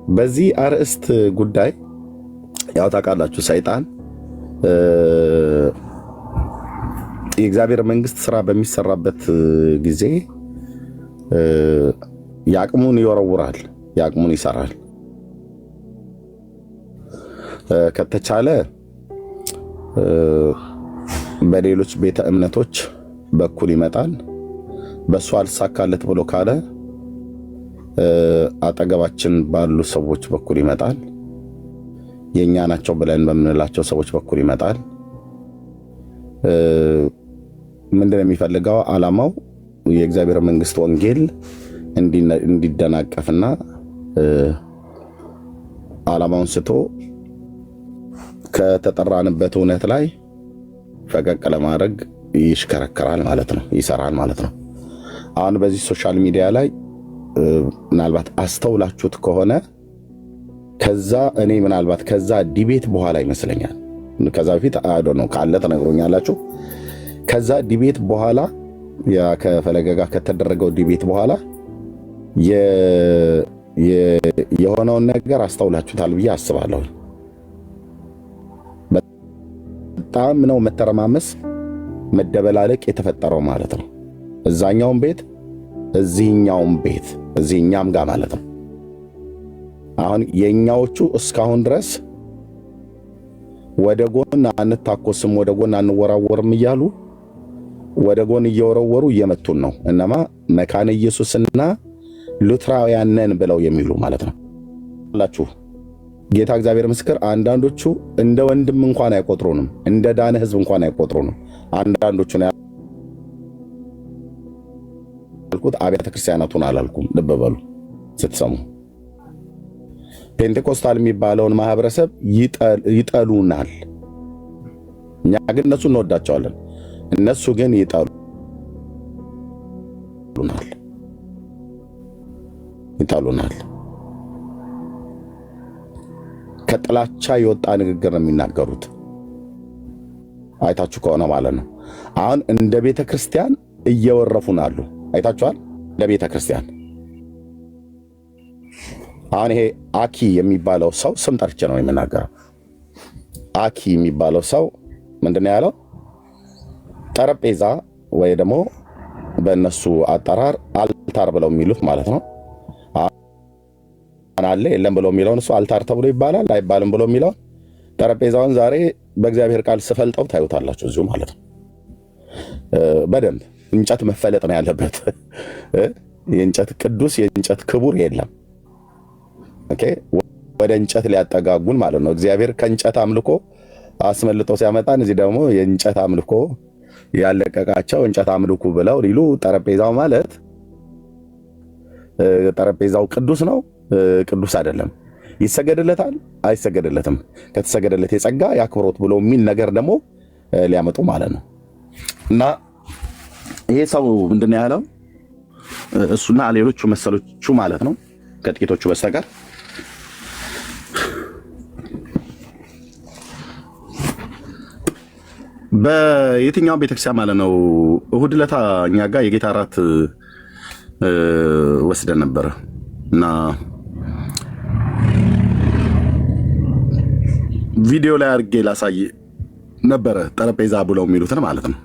በዚህ አርዕስት ጉዳይ ያው ታውቃላችሁ ሰይጣን የእግዚአብሔር መንግስት ስራ በሚሰራበት ጊዜ ያቅሙን ይወረውራል፣ ያቅሙን ይሰራል። ከተቻለ በሌሎች ቤተ እምነቶች በኩል ይመጣል። በሱ አልሳካለት ብሎ ካለ አጠገባችን ባሉ ሰዎች በኩል ይመጣል። የኛ ናቸው ብለን በምንላቸው ሰዎች በኩል ይመጣል። ምንድነው የሚፈልገው? ዓላማው የእግዚአብሔር መንግስት ወንጌል እንዲደናቀፍና ዓላማውን ስቶ ከተጠራንበት እውነት ላይ ፈቀቅ ለማድረግ ይሽከረከራል ማለት ነው፣ ይሰራል ማለት ነው። አሁን በዚህ ሶሻል ሚዲያ ላይ ምናልባት አስተውላችሁት ከሆነ ከዛ ዲቤት በኋላ ይመስለኛል፣ ከዛ በፊት አይዶ ነው ካለ ተነግሮኛላችሁ። ከዛ ዲቤት በኋላ ያ ከፈለገ ጋር ከተደረገው ዲቤት በኋላ የሆነውን ነገር አስተውላችሁታል ብዬ አስባለሁ። በጣም ነው መተረማመስ፣ መደበላለቅ የተፈጠረው ማለት ነው። እዛኛውም ቤት እዚህኛውም ቤት እዚህኛም ጋር ማለት ነው። አሁን የኛዎቹ እስካሁን ድረስ ወደ ጎን አንታኮስም፣ ወደ ጎን አንወራወርም እያሉ ወደ ጎን እየወረወሩ እየመቱን ነው። እነማ መካነ ኢየሱስና ሉትራውያን ነን ብለው የሚሉ ማለት ነው አላችሁ። ጌታ እግዚአብሔር ምስክር፣ አንዳንዶቹ እንደ ወንድም እንኳን አይቆጥሩንም፣ እንደ ዳነ ህዝብ እንኳን አይቆጥሩንም። አንዳንዶቹ ነው ያልኩት፣ አብያተ ክርስቲያናቱን አላልኩም። ልብ በሉ ስትሰሙ። ፔንቴኮስታል የሚባለውን ማህበረሰብ ይጠሉናል። እኛ ግን እነሱ እንወዳቸዋለን፣ እነሱ ግን ይጠሉናል። ከጥላቻ የወጣ ንግግር ነው የሚናገሩት። አይታችሁ ከሆነ ማለት ነው። አሁን እንደ ቤተ ክርስቲያን እየወረፉን አሉ። አይታችኋል? ለቤተ ክርስቲያን አሁን ይሄ አኪ የሚባለው ሰው ስም ጠርቼ ነው የምናገረው። አኪ የሚባለው ሰው ምንድነው ያለው? ጠረጴዛ ወይ ደግሞ በእነሱ አጠራር አልታር ብለው የሚሉት ማለት ነው። አለ የለም ብለው የሚለውን እሱ አልታር ተብሎ ይባላል አይባልም ብሎ የሚለውን ጠረጴዛውን ዛሬ በእግዚአብሔር ቃል ስፈልጠው ታዩታላችሁ እዚሁ ማለት ነው። በደንብ እንጨት መፈለጥ ነው ያለበት። የእንጨት ቅዱስ የእንጨት ክቡር የለም። ኦኬ፣ ወደ እንጨት ሊያጠጋጉን ማለት ነው። እግዚአብሔር ከእንጨት አምልኮ አስመልጦ ሲያመጣን እዚህ ደግሞ የእንጨት አምልኮ ያለቀቃቸው እንጨት አምልኩ ብለው ሊሉ። ጠረጴዛው ማለት ጠረጴዛው ቅዱስ ነው ቅዱስ አይደለም፣ ይሰገድለታል አይሰገድለትም፣ ከተሰገደለት የጸጋ ያክብሮት ብሎ የሚል ነገር ደግሞ ሊያመጡ ማለት ነው። እና ይሄ ሰው ምንድነው ያለው? እሱና ሌሎቹ መሰሎቹ ማለት ነው ከጥቂቶቹ በስተቀር በየትኛው ቤተክርስቲያን ማለት ነው። እሁድ ዕለት እኛ ጋር የጌታ እራት ወስደን ነበረ እና ቪዲዮ ላይ አድርጌ ላሳይ ነበረ። ጠረጴዛ ብለው የሚሉትን ማለት ነው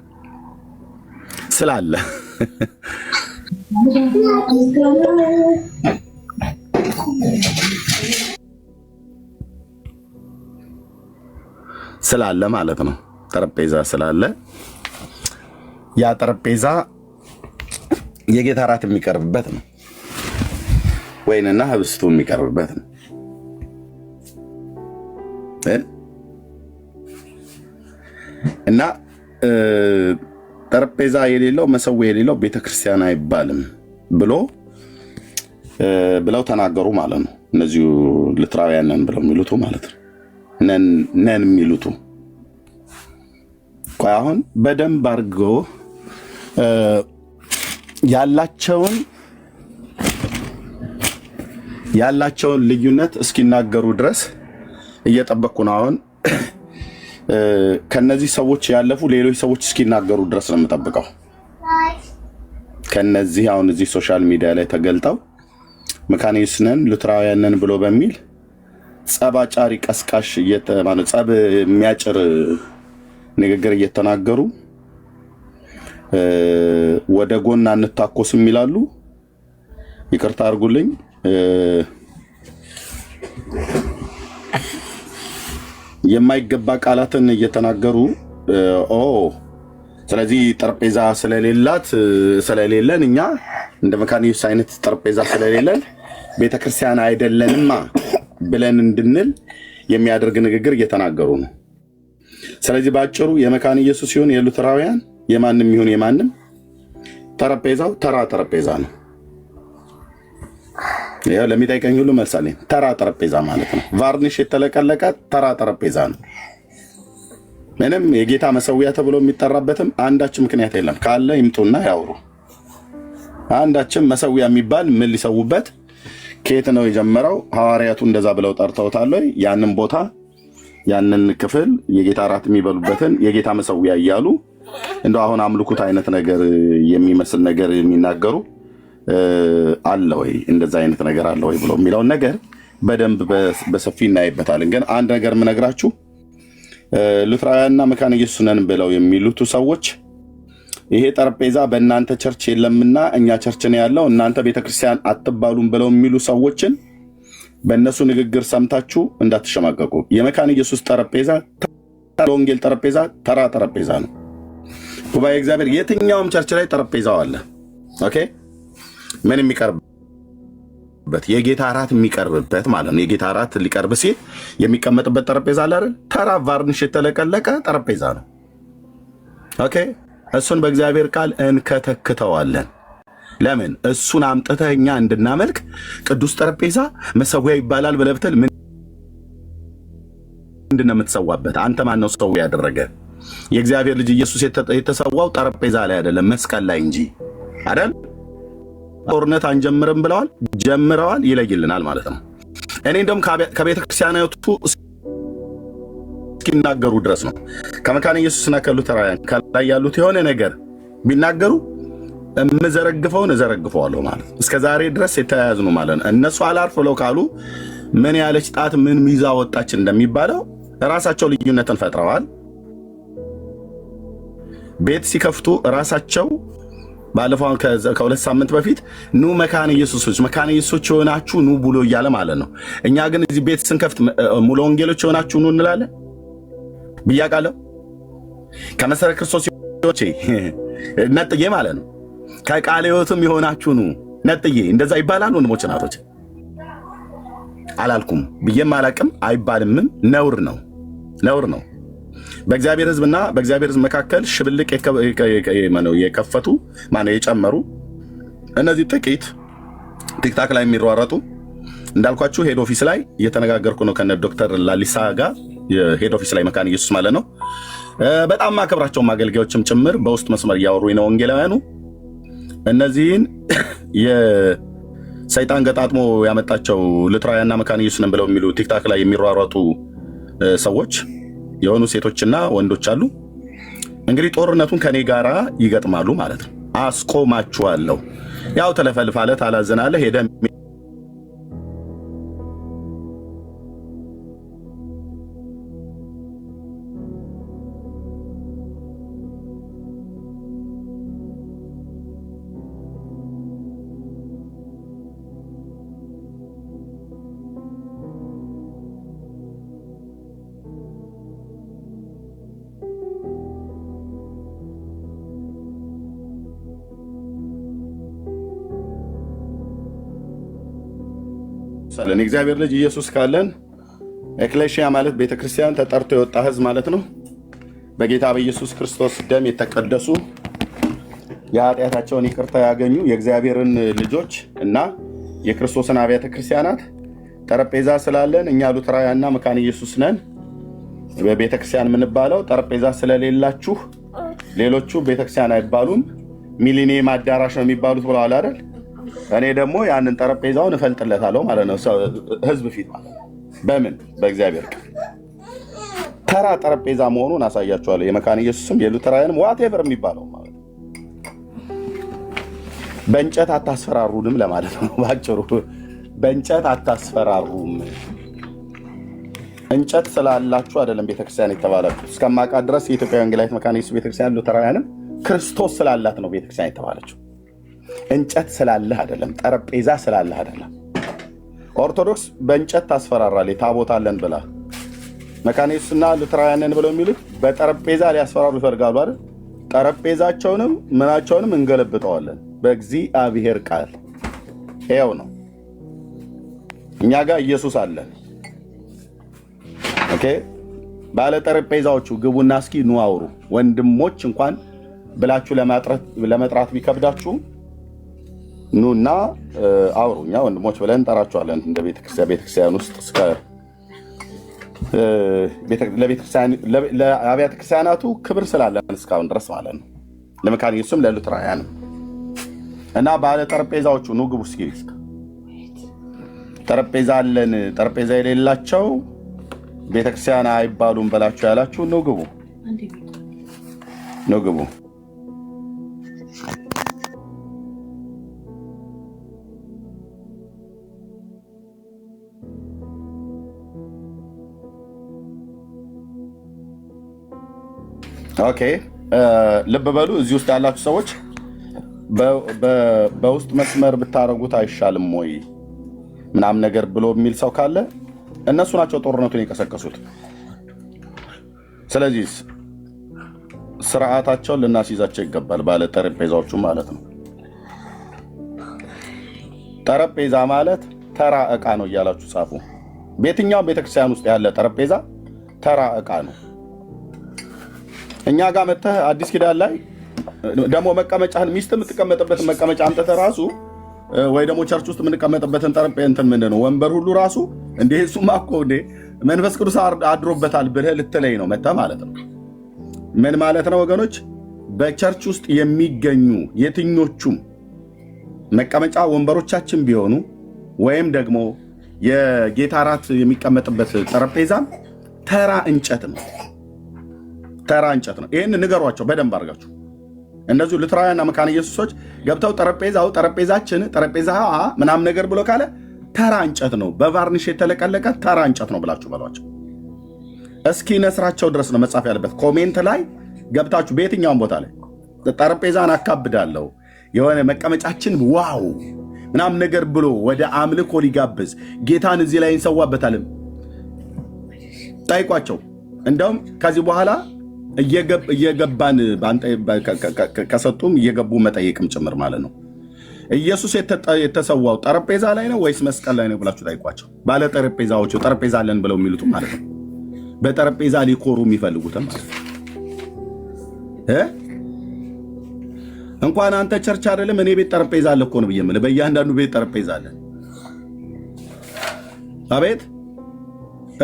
ስላለ ማለት ነው። ጠረጴዛ ስላለ ያ ጠረጴዛ የጌታ እራት የሚቀርብበት ነው፣ ወይንና ህብስቱ የሚቀርብበት ነው። እና ጠረጴዛ የሌለው መሰዊያ የሌለው ቤተክርስቲያን አይባልም ብለው ተናገሩ ማለት ነው። እነዚሁ ሉትራውያን ነን ብለው የሚሉቱ ማለት ነው። ነን የሚሉቱ ቆይ አሁን በደንብ አድርገው ያላቸውን ልዩነት እስኪናገሩ ድረስ እየጠበቅኩ ነው። አሁን ከነዚህ ሰዎች ያለፉ ሌሎች ሰዎች እስኪናገሩ ድረስ ነው የምጠብቀው። ከነዚህ አሁን እዚህ ሶሻል ሚዲያ ላይ ተገልጠው መካነ ኢየሱስ ነን ሉትራውያን ነን ብሎ በሚል ጸባጫሪ ቀስቃሽ ጸብ የሚያጭር ንግግር እየተናገሩ ወደ ጎን አንታኮስም ይላሉ። ይቅርታ አድርጉልኝ። የማይገባ ቃላትን እየተናገሩ ስለዚህ ጠረጴዛ ስለሌለን እኛ እንደ መካነ ኢየሱስ አይነት ጠረጴዛ ስለሌለን ቤተክርስቲያን አይደለንማ ብለን እንድንል የሚያደርግ ንግግር እየተናገሩ ነው። ስለዚህ ባጭሩ የመካነ ኢየሱስ ሲሆን የሉትራውያን የማንም ይሁን የማንም ጠረጴዛው ተራ ጠረጴዛ ነው። ያው ለሚጠይቀኝ ሁሉ መልሳለኝ። ተራ ጠረጴዛ ማለት ነው። ቫርኒሽ የተለቀለቀ ተራ ጠረጴዛ ነው። ምንም የጌታ መሰዊያ ተብሎ የሚጠራበትም አንዳች ምክንያት የለም። ካለ ይምጡና ያውሩ። አንዳችም መሰዊያ የሚባል ምን ሊሰውበት ከየት ነው የጀመረው? ሐዋርያቱ እንደዛ ብለው ጠርተውታል ወይ? ያንን ቦታ ያንን ክፍል የጌታ እራት የሚበሉበትን የጌታ መሰዊያ እያሉ እንደው አሁን አምልኩት አይነት ነገር የሚመስል ነገር የሚናገሩ አለ ወይ? እንደዛ አይነት ነገር አለ ወይ ብሎ የሚለውን ነገር በደንብ በሰፊ እናይበታለን። ግን አንድ ነገር የምነግራችሁ ሉትራውያንና መካነ ኢየሱስ ነን ብለው የሚሉት ሰዎች ይሄ ጠረጴዛ በእናንተ ቸርች የለምና እኛ ቸርች ነው ያለው እናንተ ቤተክርስቲያን አትባሉም ብለው የሚሉ ሰዎችን በእነሱ ንግግር ሰምታችሁ እንዳትሸማቀቁ። የመካነ ኢየሱስ ጠረጴዛ ወንጌል ጠረጴዛ ተራ ጠረጴዛ ነው። ጉባኤ እግዚአብሔር የትኛውም ቸርች ላይ ጠረጴዛው አለ። ኦኬ፣ ምን የሚቀርብበት የጌታ እራት የሚቀርብበት ማለት ነው። የጌታ እራት ሊቀርብ ሲል የሚቀመጥበት ጠረጴዛ አለ አይደል? ተራ ቫርኒሽ የተለቀለቀ ጠረጴዛ ነው። ኦኬ፣ እሱን በእግዚአብሔር ቃል እንከተክተዋለን። ለምን? እሱን አምጥተህ እኛ እንድናመልክ ቅዱስ ጠረጴዛ መሰዊያ ይባላል ብለህ ብትል ምንድን ነው የምትሰዋበት? አንተ ማን ነው ሰው ያደረገ? የእግዚአብሔር ልጅ ኢየሱስ የተሰዋው ጠረጴዛ ላይ አይደለም መስቀል ላይ እንጂ አይደል? ጦርነት አንጀምርም ብለዋል፣ ጀምረዋል። ይለይልናል ማለት ነው። እኔ እንደውም ከቤተ ክርስቲያናቱ እስኪናገሩ ድረስ ነው ከመካነ ኢየሱስና ከሉተራውያን ከላይ ያሉት የሆነ ነገር ቢናገሩ የምዘረግፈውን እዘረግፈዋለሁ ማለት ነው። እስከ ዛሬ ድረስ የተያያዙ ነው ማለት ነው። እነሱ አላርፍ ብለው ካሉ ምን ያለች ጣት ምን ሚዛ ወጣች እንደሚባለው ራሳቸው ልዩነትን ፈጥረዋል። ቤት ሲከፍቱ ራሳቸው ባለፈው ከሁለት ሳምንት በፊት ኑ መካነ ኢየሱሶች የሆናችሁ ኑ ብሎ እያለ ማለት ነው። እኛ ግን እዚህ ቤት ስንከፍት ሙሉ ወንጌሎች የሆናችሁ ኑ እንላለን ብያቃለሁ። ከመሰረተ ክርስቶስ ነጥዬ ማለት ነው። ከቃለ ሕይወትም የሆናችሁ ኑ ነጥዬ እንደዛ ይባላል። ወንድሞች ናቶች አላልኩም ብዬም አላቅም አይባልምም። ነውር ነው። በእግዚአብሔር ሕዝብና በእግዚአብሔር ሕዝብ መካከል ሽብልቅ የከፈቱ የጨመሩ እነዚህ ጥቂት ቲክታክ ላይ የሚሯረጡ እንዳልኳችሁ ሄድ ኦፊስ ላይ እየተነጋገርኩ ነው ከነ ዶክተር ላሊሳ ጋር የሄድ ኦፊስ ላይ መካነ ኢየሱስ ማለት ነው። በጣም ማከብራቸው አገልጋዮችም ጭምር በውስጥ መስመር እያወሩኝ ነው ወንጌላውያኑ። እነዚህን የሰይጣን ገጣጥሞ ያመጣቸው ሉትራውያንና መካነ ኢየሱስ ነን ብለው የሚሉ ቲክታክ ላይ የሚሯሯጡ ሰዎች የሆኑ ሴቶችና ወንዶች አሉ። እንግዲህ ጦርነቱን ከኔ ጋራ ይገጥማሉ ማለት ነው። አስቆማችኋለሁ። ያው ተለፈልፋለ ታላዘናለ ሄደ ሰለን እግዚአብሔር ልጅ ኢየሱስ ካለን ኤክሌሲያ ማለት ቤተክርስቲያን ተጠርቶ የወጣ ህዝብ ማለት ነው። በጌታ በኢየሱስ ክርስቶስ ደም የተቀደሱ የኃጢአታቸውን ይቅርታ ያገኙ የእግዚአብሔርን ልጆች እና የክርስቶስን አብያተ ክርስቲያናት ጠረጴዛ ስላለን እኛ ሉትራውያንና መካነ ኢየሱስ ነን በቤተክርስቲያን የምንባለው ጠረጴዛ ስለሌላችሁ ሌሎቹ ቤተክርስቲያን አይባሉም ሚሊኒየም አዳራሽ ነው የሚባሉት ብለዋል አይደል? እኔ ደግሞ ያንን ጠረጴዛውን እፈልጥለታለሁ ማለት ነው ህዝብ ፊት ማለት ነው። በምን? በእግዚአብሔር ቃል ተራ ጠረጴዛ መሆኑን አሳያችኋለሁ። የመካነ ኢየሱስም የሉተራውያንም ዋቴቨር የሚባለው ማለት ነው። በእንጨት አታስፈራሩንም ለማለት ነው ባጭሩ። በእንጨት አታስፈራሩም። እንጨት ስላላችሁ አይደለም ቤተክርስቲያን የተባላችሁ። እስከማውቃት ድረስ የኢትዮጵያ ወንጌላዊት መካነ ኢየሱስ ቤተክርስቲያን ሉተራውያንም ክርስቶስ ስላላት ነው ቤተክርስቲያን የተባለችው። እንጨት ስላለህ አይደለም፣ ጠረጴዛ ስላለህ አይደለም። ኦርቶዶክስ በእንጨት ታስፈራራለች ታቦት አለን ብላ። መካነ ኢየሱስና ሉተራውያንን ብለው የሚሉት በጠረጴዛ ሊያስፈራሩ ይፈልጋሉ አይደል? ጠረጴዛቸውንም ምናቸውንም እንገለብጠዋለን በእግዚአብሔር ቃል። ይኸው ነው። እኛ ጋር ኢየሱስ አለን። ኦኬ፣ ባለ ጠረጴዛዎቹ ግቡና እስኪ ኑ አውሩ። ወንድሞች እንኳን ብላችሁ ለመጥራት ቢከብዳችሁ ኑና አውሩ። እኛ ወንድሞች ብለን እንጠራችኋለን። እንደ ቤተክርስቲያን ውስጥ እስከ ለአብያተ ክርስቲያናቱ ክብር ስላለን እስካሁን ድረስ ማለት ነው። ለመካነ ኢየሱስም ለሉተራውያንም እና ባለ ጠረጴዛዎቹ ኑ ግቡ እስኪ። ጠረጴዛ አለን፣ ጠረጴዛ የሌላቸው ቤተክርስቲያን አይባሉም በላችሁ ያላችሁ ኑ ግቡ፣ ኑ ግቡ። ኦኬ፣ ልብ በሉ። እዚህ ውስጥ ያላችሁ ሰዎች በውስጥ መስመር ብታረጉት አይሻልም ወይ ምናምን ነገር ብሎ የሚል ሰው ካለ እነሱ ናቸው ጦርነቱን የቀሰቀሱት። ስለዚህ ስርዓታቸውን ልናስይዛቸው ይገባል፣ ባለ ጠረጴዛዎቹ ማለት ነው። ጠረጴዛ ማለት ተራ ዕቃ ነው እያላችሁ ጻፉ። በየትኛውም ቤተክርስቲያን ውስጥ ያለ ጠረጴዛ ተራ ዕቃ ነው። እኛ ጋር መተህ አዲስ ኪዳን ላይ ደግሞ መቀመጫህን ሚስት የምትቀመጥበትን መቀመጫ አምጥተህ ራሱ ወይ ደግሞ ቸርች ውስጥ የምንቀመጥበትን ጠረጴዛ እንትን ምንድን ነው ወንበር ሁሉ ራሱ እንደ እሱማ እኮ እንደ መንፈስ ቅዱስ አድሮበታል ብለህ ልትለይ ነው መተህ ማለት ነው። ምን ማለት ነው ወገኖች? በቸርች ውስጥ የሚገኙ የትኞቹም መቀመጫ ወንበሮቻችን ቢሆኑ ወይም ደግሞ የጌታ እራት የሚቀመጥበት ጠረጴዛም ተራ እንጨት ነው። ተራ እንጨት ነው። ይህን ንገሯቸው በደንብ አድርጋችሁ። እነዚሁ ሉተራውያንና መካነ ኢየሱሶች ገብተው ጠረጴዛችን ጠረጴዛ ምናምን ነገር ብሎ ካለ ተራ እንጨት ነው፣ በቫርኒሽ የተለቀለቀ ተራ እንጨት ነው ብላችሁ በሏቸው። እስኪ ነስራቸው ድረስ ነው መጻፍ ያለበት። ኮሜንት ላይ ገብታችሁ በየትኛውም ቦታ ላይ ጠረጴዛን አካብዳለሁ የሆነ መቀመጫችን ዋው ምናምን ነገር ብሎ ወደ አምልኮ ሊጋብዝ ጌታን እዚህ ላይ እንሰዋበታለን ጠይቋቸው። እንደውም ከዚህ በኋላ እየገባን ከሰጡም እየገቡ መጠየቅም ጭምር ማለት ነው። ኢየሱስ የተሰዋው ጠረጴዛ ላይ ነው ወይስ መስቀል ላይ ነው ብላችሁ ጠይቋቸው። ባለ ጠረጴዛዎቹ ጠረጴዛ አለን ብለው የሚሉትም ማለት ነው። በጠረጴዛ ሊኮሩ የሚፈልጉትም ማለት ነው። እንኳን አንተ ቸርች አይደለም እኔ ቤት ጠረጴዛ አለ እኮ ነው ብዬ የምልህ። በእያንዳንዱ ቤት ጠረጴዛ አለ። አቤት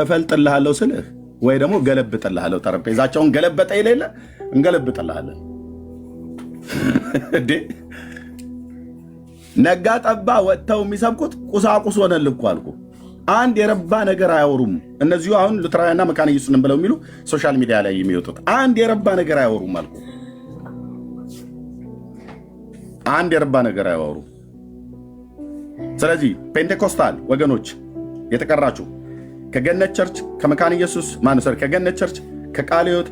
እፈልጥልሃለሁ ስልህ ወይ ደግሞ ገለብጥልሃለሁ። ጠረጴዛቸውን ገለበጠ ይሌለ እንገለብጥልሃለን እንዴ። ነጋ ጠባ ወጥተው የሚሰብኩት ቁሳቁስ ሆነልህ እኮ አልኩ። አንድ የረባ ነገር አያወሩም። እነዚሁ አሁን ሉተራውያንና መካነ ኢየሱስን ብለው የሚሉ ሶሻል ሚዲያ ላይ የሚወጡት አንድ የረባ ነገር አያወሩም አልኩ። አንድ የረባ ነገር አያወሩ። ስለዚህ ፔንቴኮስታል ወገኖች የተቀራችሁ ከገነት ቸርች ከመካነ ኢየሱስ ማንሰር ከገነት ቸርች ከቃለ ሕይወት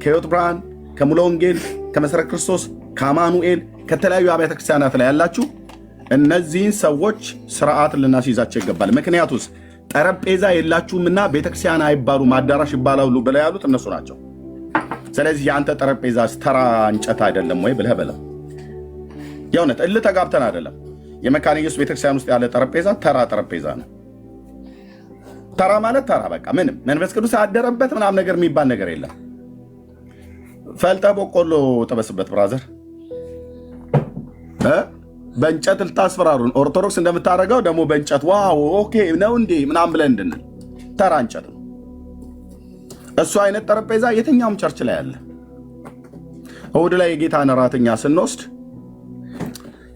ከሕይወት ብርሃን ከሙሉ ወንጌል ከመሰረት ክርስቶስ ከአማኑኤል ከተለያዩ አብያተ ክርስቲያናት ላይ ያላችሁ እነዚህን ሰዎች ስርዓት ልናስይዛቸው ይገባል። ምክንያቱስ ጠረጴዛ የላችሁምና ቤተክርስቲያን አይባሉም አዳራሽ ይባላሉ ብለው ያሉት እነሱ ናቸው። ስለዚህ የአንተ ጠረጴዛ ተራ እንጨት አይደለም ወይ ብለህ በለው። የእውነት እልህ ተጋብተን አይደለም። የመካነ ኢየሱስ ቤተክርስቲያን ውስጥ ያለ ጠረጴዛ ተራ ጠረጴዛ ነው። ተራ ማለት ተራ በቃ ምንም መንፈስ ቅዱስ ያደረበት ምናምን ነገር የሚባል ነገር የለም። ፈልጠ በቆሎ ጠበስበት ብራዘር። በእንጨት ልታስፈራሩን ኦርቶዶክስ እንደምታደርገው ደግሞ በእንጨት ዋው ኦኬ ነው እንዴ ምናምን ብለን እንድንል ተራ እንጨት ነው እሱ። አይነት ጠረጴዛ የትኛውም ቸርች ላይ አለ። እሑድ ላይ የጌታን እራት እኛ ስንወስድ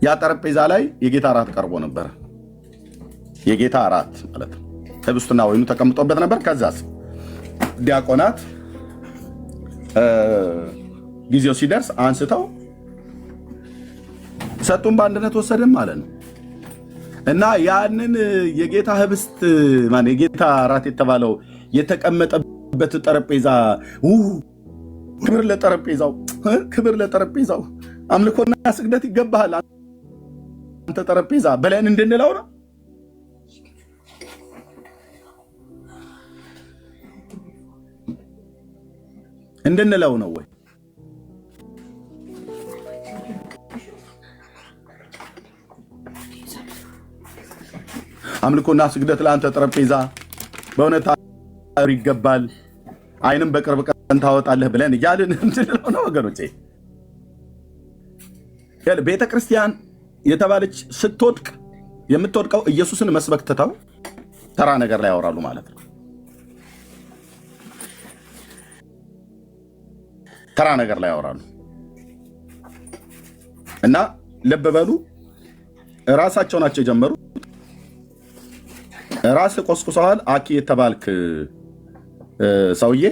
ያ ጠረጴዛ ላይ የጌታ እራት ቀርቦ ነበር። የጌታ እራት ማለት ነው። ህብስቱና ወይኑ ተቀምጦበት ነበር። ከዛስ ዲያቆናት ጊዜው ሲደርስ አንስተው ሰጡን፣ በአንድነት ወሰድን ማለት ነው። እና ያንን የጌታ ህብስት ማን የጌታ ራት የተባለው የተቀመጠበት ጠረጴዛ ክብር ለጠረጴዛው፣ ክብር ለጠረጴዛው፣ አምልኮና ስግደት ይገባሃል አንተ ጠረጴዛ ብለን እንድንለው ነው። እንድንለው ነው ወይ? አምልኮና ስግደት ለአንተ ጠረጴዛ በእውነት ይገባል፣ አይንም በቅርብ ቀን ታወጣለህ ብለን እያልን እንድንለው ነው ወገኖቼ። ቤተ ክርስቲያን የተባለች ስትወድቅ የምትወድቀው ኢየሱስን መስበክ ትተው ተራ ነገር ላይ ያወራሉ ማለት ነው። ተራ ነገር ላይ ያወራሉ እና ልብ በሉ፣ ራሳቸው ናቸው የጀመሩ። ራስ ቆስቁሰዋል። አኪ የተባልክ ሰውዬ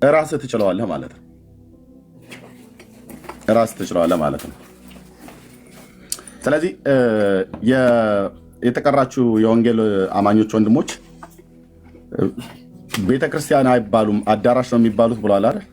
ራስ ትችለዋለህ ማለት ነው። ራስ ትችለዋለህ ማለት ነው። ስለዚህ የተቀራችሁ የወንጌል አማኞች ወንድሞች ቤተክርስቲያን አይባሉም አዳራሽ ነው የሚባሉት ብሏል አይደል?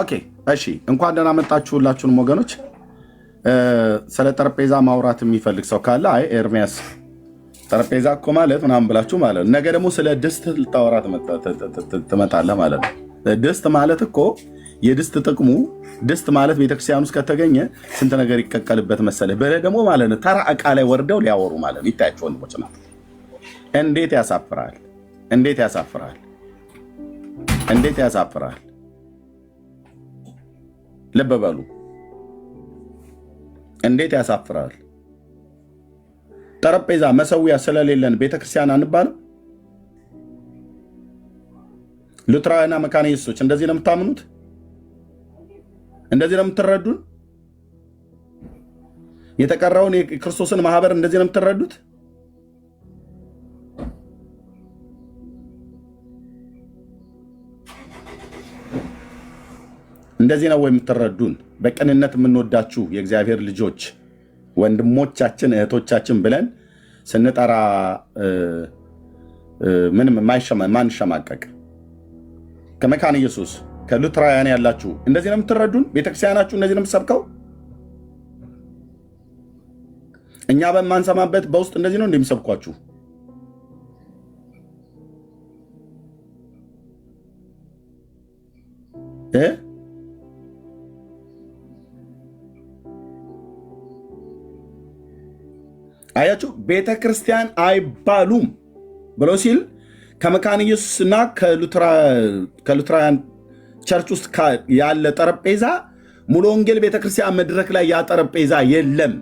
ኦኬ እሺ፣ እንኳን ደህና መጣችሁ ሁላችሁንም ወገኖች። ስለ ጠረጴዛ ማውራት የሚፈልግ ሰው ካለ አይ ኤርሚያስ ጠረጴዛ እኮ ማለት ምናምን ብላችሁ ማለት ነው። ነገ ደግሞ ስለ ድስት ልታወራ ትመጣለህ ማለት ነው። ድስት ማለት እኮ የድስት ጥቅሙ ድስት ማለት ቤተክርስቲያን ውስጥ ከተገኘ ስንት ነገር ይቀቀልበት መሰለህ ብለህ ደግሞ ማለት ነው ተራ ዕቃ ላይ ወርደው ሊያወሩ ማለት ነው። ይታያችሁ ወንድሞች ነው። እንዴት ያሳፍራል! እንዴት ያሳፍራል! እንዴት ያሳፍራል! ልብ በሉ፣ እንዴት ያሳፍራል! ጠረጴዛ መሰዊያ ስለሌለን ቤተክርስቲያን አንባልም። ሉትራውያንና መካነ ኢየሱሶች እንደዚህ ነው የምታምኑት? እንደዚህ ነው የምትረዱን? የተቀረውን የክርስቶስን ማህበር እንደዚህ ነው የምትረዱት? እንደዚህ ነው ወይ የምትረዱን? በቅንነት የምንወዳችሁ የእግዚአብሔር ልጆች ወንድሞቻችን እህቶቻችን ብለን ስንጠራ ምንም ማንሸማቀቅ ከመካነ ኢየሱስ ከሉትራውያን ያላችሁ እንደዚህ ነው የምትረዱን? ቤተክርስቲያናችሁ እንደዚህ ነው የምትሰብከው? እኛ በማንሰማበት በውስጥ እንደዚህ ነው እንደሚሰብኳችሁ? አያችሁ፣ ቤተክርስቲያን አይባሉም ብሎ ሲል ከመካነ ኢየሱስና ከሉትራውያን ቸርች ውስጥ ያለ ጠረጴዛ ሙሉ ወንጌል ቤተክርስቲያን መድረክ ላይ ያ ጠረጴዛ የለም።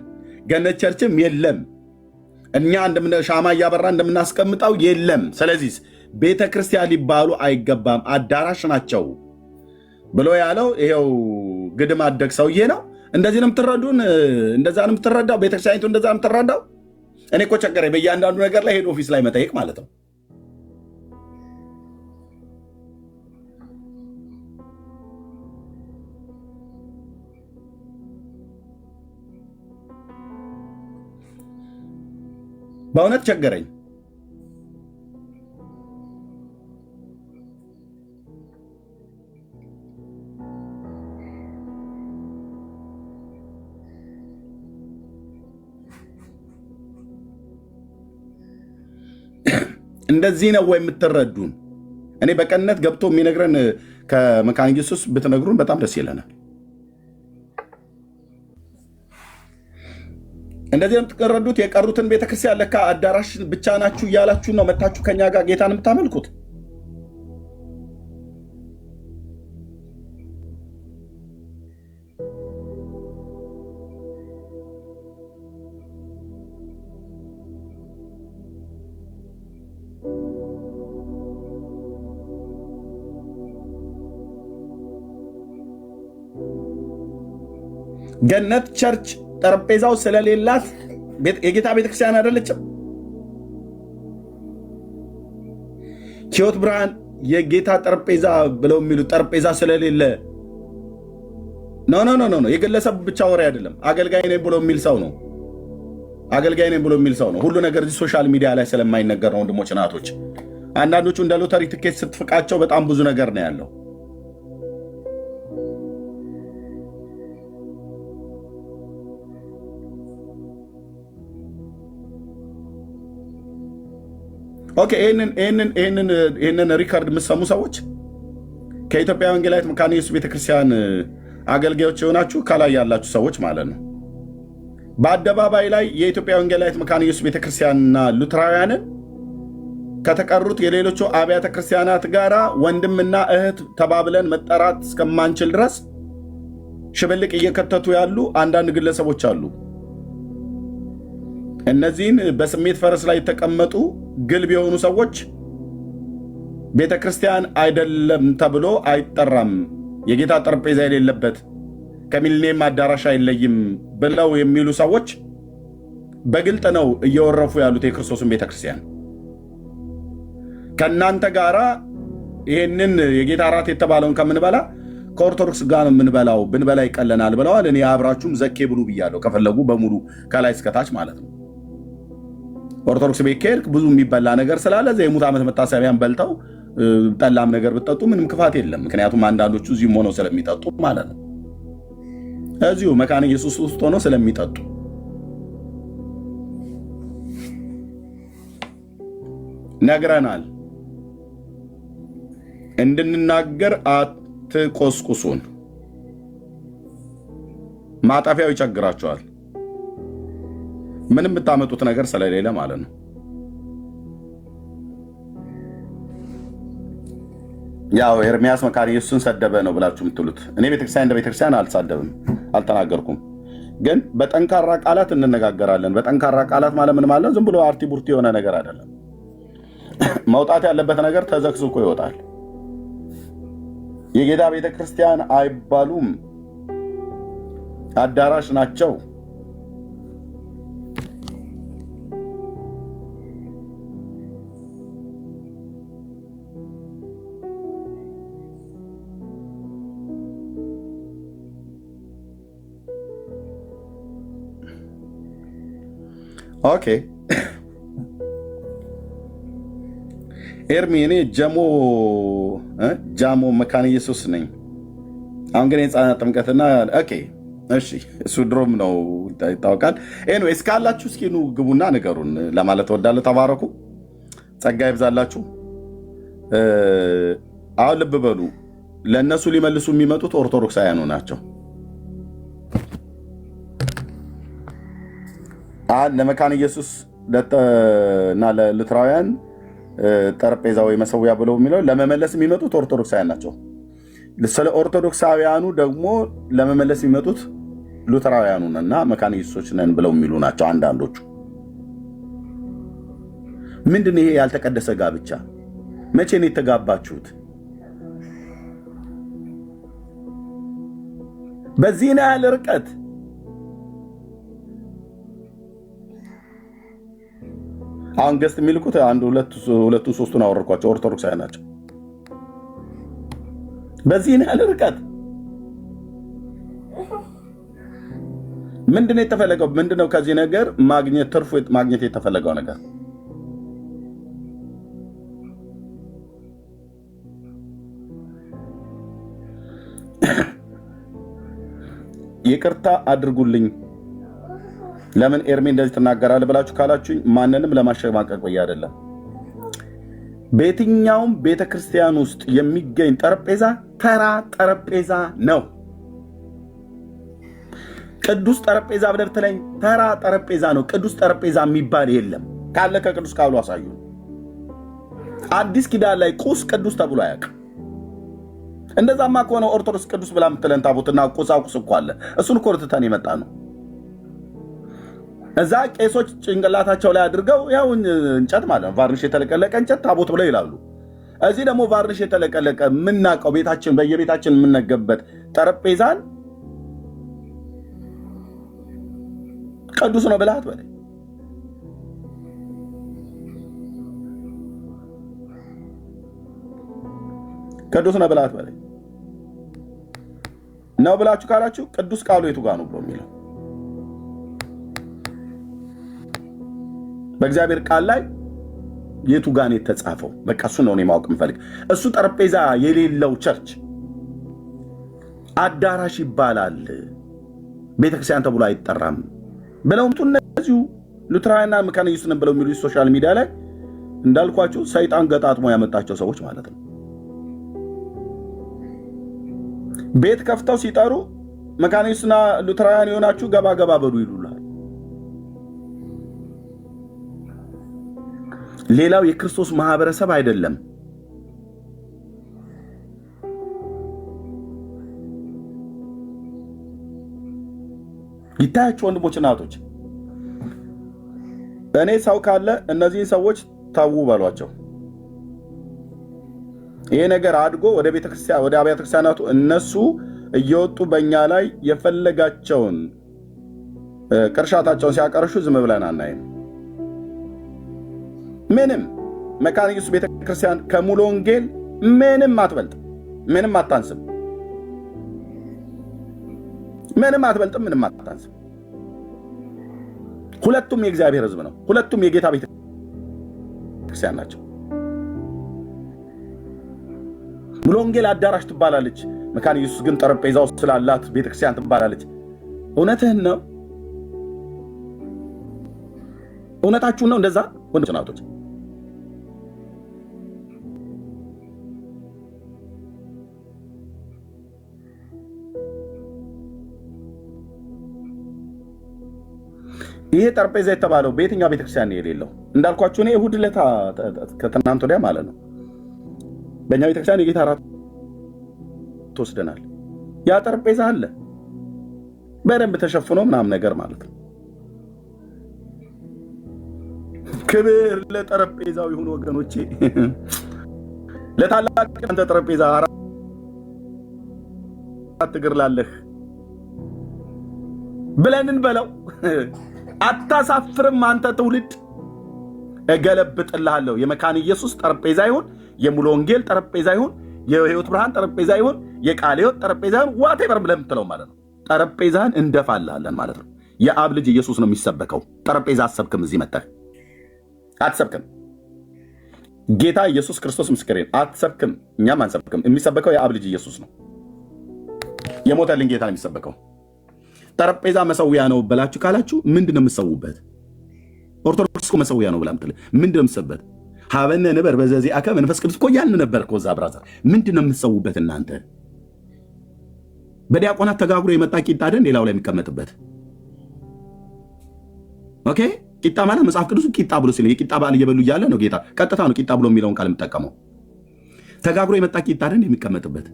ገነት ቸርችም የለም። እኛ ሻማ እያበራ እንደምናስቀምጠው የለም። ስለዚህ ቤተክርስቲያን ሊባሉ አይገባም፣ አዳራሽ ናቸው ብሎ ያለው ይሄው ግድም አደግ ሰውዬ ነው። እንደዚህ ነው የምትረዱን? እንደዛ ነው የምትረዳው? ቤተክርስቲያኒቱ እንደዛ ነው የምትረዳው? እኔ እኮ ቸገረኝ በእያንዳንዱ ነገር ላይ ሄድ ኦፊስ ላይ መጠየቅ ማለት ነው። በእውነት ቸገረኝ። እንደዚህ ነው ወይ የምትረዱን? እኔ በቀንነት ገብቶ የሚነግረን ከመካነ ኢየሱስ ብትነግሩን በጣም ደስ ይለናል። እንደዚህ ነው የምትረዱት? የቀሩትን ቤተክርስቲያን ለካ አዳራሽ ብቻ ናችሁ እያላችሁ ነው መታችሁ ከኛ ጋር ጌታን የምታመልኩት። ገነት ቸርች ጠረጴዛው ስለሌላት የጌታ ቤተክርስቲያን አይደለችም። ሕይወት ብርሃን የጌታ ጠረጴዛ ብለው የሚሉ ጠረጴዛ ስለሌለ ኖ የግለሰብ ብቻ ወሬ አይደለም። አገልጋይ ነኝ ብሎ የሚል ሰው ነው። አገልጋይ ነኝ ብሎ የሚል ሰው ነው። ሁሉ ነገር እዚህ ሶሻል ሚዲያ ላይ ስለማይነገር ነው። ወንድሞች እናቶች፣ አንዳንዶቹ እንደ ሎተሪ ትኬት ስትፍቃቸው በጣም ብዙ ነገር ነው ያለው። ኦኬ፣ ይህንን ሪካርድ የምትሰሙ ሰዎች ከኢትዮጵያ ወንጌላዊት መካነ ኢየሱስ ቤተክርስቲያን አገልጋዮች የሆናችሁ ከላይ ያላችሁ ሰዎች ማለት ነው። በአደባባይ ላይ የኢትዮጵያ ወንጌላዊት መካነ ኢየሱስ ቤተክርስቲያንና ሉትራውያንን ከተቀሩት የሌሎቹ አብያተ ክርስቲያናት ጋር ወንድምና እህት ተባብለን መጠራት እስከማንችል ድረስ ሽብልቅ እየከተቱ ያሉ አንዳንድ ግለሰቦች አሉ። እነዚህን በስሜት ፈረስ ላይ የተቀመጡ ግልብ የሆኑ ሰዎች ቤተክርስቲያን አይደለም ተብሎ አይጠራም፣ የጌታ ጠረጴዛ የሌለበት ከሚሊኒየም አዳራሽ አይለይም ብለው የሚሉ ሰዎች በግልጥ ነው እየወረፉ ያሉት የክርስቶስን ቤተክርስቲያን። ከእናንተ ጋራ ይህንን የጌታ እራት የተባለውን ከምንበላ ከኦርቶዶክስ ጋር የምንበላው ብንበላ ይቀለናል ብለዋል። እኔ አብራችሁም ዘኬ ብሉ ብያለሁ፣ ከፈለጉ በሙሉ ከላይ እስከታች ማለት ነው። ኦርቶዶክስ ቤት ከሄድክ ብዙ የሚበላ ነገር ስላለ የሙት ዓመት መታሰቢያን በልተው ጠላም ነገር ብትጠጡ ምንም ክፋት የለም። ምክንያቱም አንዳንዶቹ እዚሁም ሆነው ስለሚጠጡ ማለት ነው። እዚሁ መካነ ኢየሱስ ውስጥ ሆነው ስለሚጠጡ ነግረናል። እንድንናገር አትቆስቁሱን። ማጣፊያው ይቸግራቸዋል። ምንም የምታመጡት ነገር ስለሌለ ማለት ነው። ያው ኤርሚያስ መካነ ኢየሱስን ሰደበ ነው ብላችሁ የምትሉት፣ እኔ ቤተክርስቲያን እንደ ቤተክርስቲያን አልሳደብም፣ አልተናገርኩም። ግን በጠንካራ ቃላት እንነጋገራለን። በጠንካራ ቃላት ማለት ምን ማለት? ዝም ብሎ አርቲ ቡርቲ የሆነ ነገር አይደለም። መውጣት ያለበት ነገር ተዘክዝኮ ይወጣል። የጌታ ቤተክርስቲያን አይባሉም፣ አዳራሽ ናቸው። ኦኬ ኤርሚ፣ እኔ ጃሞ መካነ ኢየሱስ ነኝ። አሁን ግን የህፃናት ጥምቀትና ኦኬ፣ እሺ፣ እሱ ድሮም ነው ይታወቃል። ኤኒዌይስ ካላችሁ እስኪ ኑ ግቡና ንገሩን ለማለት እወዳለሁ። ተባረኩ፣ ጸጋ ይብዛላችሁ። አሁን ልብ በሉ፣ ለእነሱ ሊመልሱ የሚመጡት ኦርቶዶክሳውያኑ ናቸው። ለመካነ ኢየሱስ እና ለሉትራውያን ጠረጴዛ ወይ መሰዊያ ብለው የሚለው ለመመለስ የሚመጡት ኦርቶዶክሳውያን ናቸው። ስለ ኦርቶዶክሳውያኑ ደግሞ ለመመለስ የሚመጡት ሉትራውያኑን እና መካነ ኢየሱሶች ነን ብለው የሚሉ ናቸው አንዳንዶቹ። ምንድን ይሄ ያልተቀደሰ ጋብቻ? መቼ ነው የተጋባችሁት? በዚህ ነው ያለ ርቀት አሁን ገስት የሚልኩት አንድ ሁለቱ ሶስቱን አወረድኳቸው ኦርቶዶክሳውያን ናቸው። በዚህ ነው ያለ ርቀት። ምንድነው የተፈለገው? ምንድነው ከዚህ ነገር ማግኘት ትርፉ ማግኘት የተፈለገው ነገር? ይቅርታ አድርጉልኝ። ለምን ኤርሚ እንደዚህ ትናገራለህ ብላችሁ ካላችሁኝ ማንንም ለማሸማቀቅ ብዬ አይደለም። በየትኛውም ቤተክርስቲያን ውስጥ የሚገኝ ጠረጴዛ ተራ ጠረጴዛ ነው። ቅዱስ ጠረጴዛ ብለህ ብትለኝ ተራ ጠረጴዛ ነው። ቅዱስ ጠረጴዛ የሚባል የለም። ካለ ከቅዱስ ቃሉ አሳዩ። አዲስ ኪዳን ላይ ቁስ ቅዱስ ተብሎ አያውቅም። እንደዛማ ከሆነ ኦርቶዶክስ ቅዱስ ብላ የምትለን ታቦትና ቁሳቁስ እኮ አለ። እሱን እኮ ትተን የመጣ ነው። እዛ ቄሶች ጭንቅላታቸው ላይ አድርገው ያው እንጨት ማለት ነው፣ ቫርኒሽ የተለቀለቀ እንጨት ታቦት ብለው ይላሉ። እዚህ ደግሞ ቫርኒሽ የተለቀለቀ የምናውቀው ቤታችን በየቤታችን የምንነገበት ጠረጴዛን ቅዱስ ነው ብለህ አትበለኝ። ቅዱስ ነው ብለህ አትበለኝ። ነው ብላችሁ ካላችሁ ቅዱስ ቃሉ የቱ ጋር ነው ብሎ የሚለው በእግዚአብሔር ቃል ላይ የቱ ጋር ነው የተጻፈው? በቃ እሱ ነው እኔ ማወቅ የምፈልግ። እሱ ጠረጴዛ የሌለው ቸርች አዳራሽ ይባላል፣ ቤተክርስቲያን ተብሎ አይጠራም ብለው እነዚሁ ሉትራውያንና መካነ ኢየሱስ ነን ብለው የሚሉ ሶሻል ሚዲያ ላይ እንዳልኳችሁ ሰይጣን ገጣጥሞ ያመጣቸው ሰዎች ማለት ነው። ቤት ከፍተው ሲጠሩ መካነ ኢየሱስና ሉትራውያን የሆናችሁ ገባ ገባ በሉ ይሉላል። ሌላው የክርስቶስ ማህበረሰብ አይደለም። ይታያችሁ ወንድሞችና እህቶች፣ እኔ ሰው ካለ እነዚህን ሰዎች ታው በሏቸው። ይሄ ነገር አድጎ ወደ ቤተክርስቲያን ወደ አብያተ ክርስቲያናቱ እነሱ እየወጡ በእኛ ላይ የፈለጋቸውን ቅርሻታቸውን ሲያቀርሹ ዝም ብለን አናይም። ምንም መካነ ኢየሱስ ቤተክርስቲያን ከሙሉ ወንጌል ምንም አትበልጥ፣ ምንም አታንስም። ምንም አትበልጥም፣ ምንም አታንስም። ሁለቱም የእግዚአብሔር ሕዝብ ነው። ሁለቱም የጌታ ቤተክርስቲያን ናቸው። ሙሉ ወንጌል አዳራሽ ትባላለች፣ መካነ ኢየሱስ ግን ጠረጴዛው ስላላት ቤተክርስቲያን ትባላለች። እውነትህን ነው። እውነታችሁን ነው። እንደዛ ወንድሞች ናቶች ይሄ ጠረጴዛ የተባለው በየትኛው ቤተክርስቲያን የሌለው? እንዳልኳችሁ እኔ እሑድ ዕለት ከትናንት ወዲያ ማለት ነው በእኛ ቤተክርስቲያን የጌታ እራት ተወስደናል። ያ ጠረጴዛ አለ በደንብ ተሸፍኖ ምናምን ነገር ማለት ነው። ክብር ለጠረጴዛው ይሁን ወገኖቼ። ለታላቅ አንተ ጠረጴዛ አራት እግር ላለህ ብለንን በለው። አታሳፍርም አንተ ትውልድ። እገለብጥልሃለሁ። የመካነ ኢየሱስ ጠረጴዛ ይሁን፣ የሙሉ ወንጌል ጠረጴዛ ይሁን፣ የሕይወት ብርሃን ጠረጴዛ ይሁን፣ የቃለ ሕይወት ጠረጴዛ ይሁን፣ ዋቴቨር ብለህ የምትለው ማለት ነው። ጠረጴዛን እንደፋልሃለን ማለት ነው። የአብ ልጅ ኢየሱስ ነው የሚሰበከው። ጠረጴዛ አትሰብክም። እዚህ መጥተህ አትሰብክም። ጌታ ኢየሱስ ክርስቶስ ምስክሬን አትሰብክም። እኛም አንሰብክም። የሚሰበከው የአብ ልጅ ኢየሱስ ነው። የሞተልን ጌታ ነው የሚሰበከው። ጠረጴዛ መሰዊያ ነው ብላችሁ ካላችሁ ምንድን ነው የምትሰዉበት? ኦርቶዶክስ እኮ መሰዊያ ነው ብላ ምትል ምንድን ነው የምትሰበት? ሀበነ ንበር በዘዚአከ መንፈስ ቅዱስ እኮ ያልን ነበር እኮ እዛ ብራዘር። ምንድን ነው የምትሰዉበት እናንተ? በዲያቆናት ተጋግሮ የመጣ ቂጣ አይደል ሌላው ላይ የሚቀመጥበት? ኦኬ ቂጣ ማለት መጽሐፍ ቅዱስ ቂጣ ብሎ ሲል የቂጣ በዓል እየበሉ እያለ ነው ጌታ ቀጥታ ነው ቂጣ ብሎ የሚለውን ቃል የምጠቀመው። ተጋግሮ የመጣ ቂጣ አይደል የሚቀመጥበት?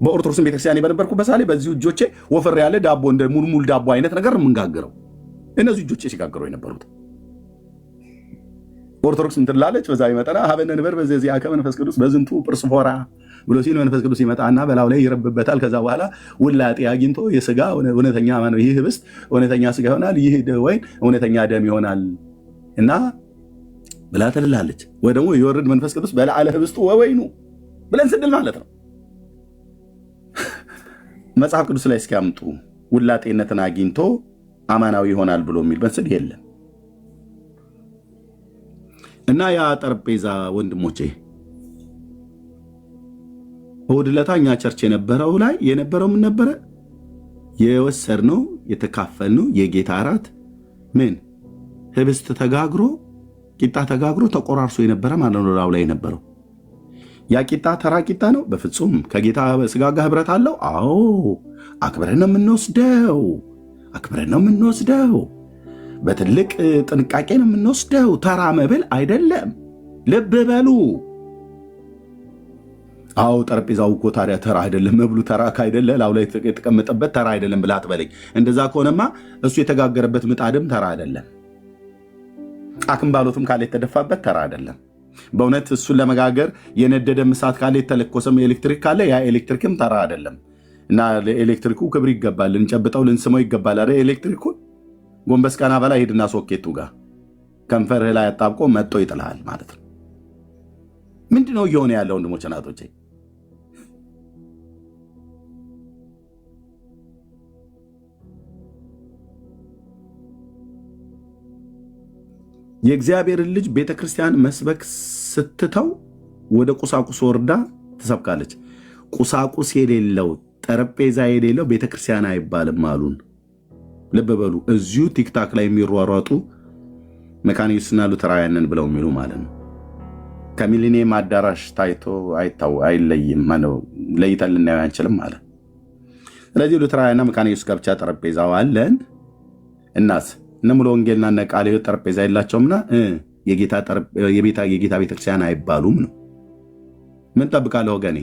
በኦርቶዶክስ ቤተክርስቲያን በነበርኩበት ሳሌ በዚህ እጆቼ ወፈር ያለ ዳቦ እንደ ሙልሙል ዳቦ አይነት ነገር የምንጋግረው እነዚህ እጆቼ ሲጋግሩ የነበሩት። ኦርቶዶክስ ምትላለች በዛ ይመጣና ሀበነ ንበር በዘዚአከ መንፈስ ቅዱስ በዝንቱ ጵርስፎራ ብሎ ሲል መንፈስ ቅዱስ ይመጣና በላው ላይ ይረብበታል። ከዛ በኋላ ውላጤ አግኝቶ የስጋ እውነተኛ ማለት ይህ ህብስት እውነተኛ ስጋ ይሆናል፣ ይህ ወይን እውነተኛ ደም ይሆናል እና ብላ ትልላለች። ወይ ደግሞ የወርድ መንፈስ ቅዱስ በላዕለ ህብስቱ ወወይኑ ብለን ስንል ማለት ነው። መጽሐፍ ቅዱስ ላይ እስኪያምጡ ውላጤነትን አግኝቶ አማናዊ ይሆናል ብሎ የሚል በስል የለም። እና ያ ጠረጴዛ ወንድሞቼ እሑድ ዕለት እኛ ቸርች የነበረው ላይ የነበረው ምን ነበረ? የወሰድነው የተካፈልነው የጌታ እራት ምን ህብስት ተጋግሮ ቂጣ ተጋግሮ ተቆራርሶ የነበረ ማለት ነው። ላው ላይ የነበረው ያ ቂጣ ተራ ቂጣ ነው? በፍጹም ከጌታ ስጋ ጋር ህብረት አለው። አዎ አክብረን ነው የምንወስደው። አክብረን ነው የምንወስደው። በትልቅ ጥንቃቄ ነው የምንወስደው። ተራ መብል አይደለም። ልብ በሉ። አዎ ጠረጴዛው እኮ ታዲያ ተራ አይደለም። መብሉ ተራ ካይደለ ላው ላይ የተቀመጠበት ተራ አይደለም ብላ አትበለኝ። እንደዛ ከሆነማ እሱ የተጋገረበት ምጣድም ተራ አይደለም። አክምባሎትም ካለ የተደፋበት ተራ አይደለም። በእውነት እሱን ለመጋገር የነደደ እሳት ካለ የተለኮሰም ኤሌክትሪክ ካለ ያ ኤሌክትሪክም ተራ አይደለም። እና ለኤሌክትሪኩ ክብር ይገባል። ልንጨብጠው ልንስመው ይገባል አይደል? ኤሌክትሪኩን ጎንበስ ቀና በላ ሄድና ሶኬቱ ጋር ከንፈርህ ላይ አጣብቆ መጥቶ ይጥልሃል ማለት ነው። ምንድነው እየሆነ ያለው ወንድሞች እናቶቼ? የእግዚአብሔርን ልጅ ቤተክርስቲያን መስበክ ስትተው ወደ ቁሳቁስ ወርዳ ትሰብካለች። ቁሳቁስ የሌለው ጠረጴዛ የሌለው ቤተክርስቲያን አይባልም አሉን። ልብ በሉ። እዚሁ ቲክታክ ላይ የሚሯሯጡ መካነ ኢየሱስና ሉተራውያንን ብለው የሚሉ ማለት ነው። ከሚሊኒየም አዳራሽ ታይቶ አይለይም ማነው ለይተን ልናየው አንችልም ማለት። ስለዚህ ሉተራውያንና መካነ ኢየሱስ ጋር ብቻ ጠረጴዛው አለን። እናስ እነ ሙሉ ወንጌልና እነ ቃለ ሕይወት ጠረጴዛ የላቸውምና የጌታ ቤተክርስቲያን አይባሉም ነው። ምን ጠብቃለሁ ወገኔ?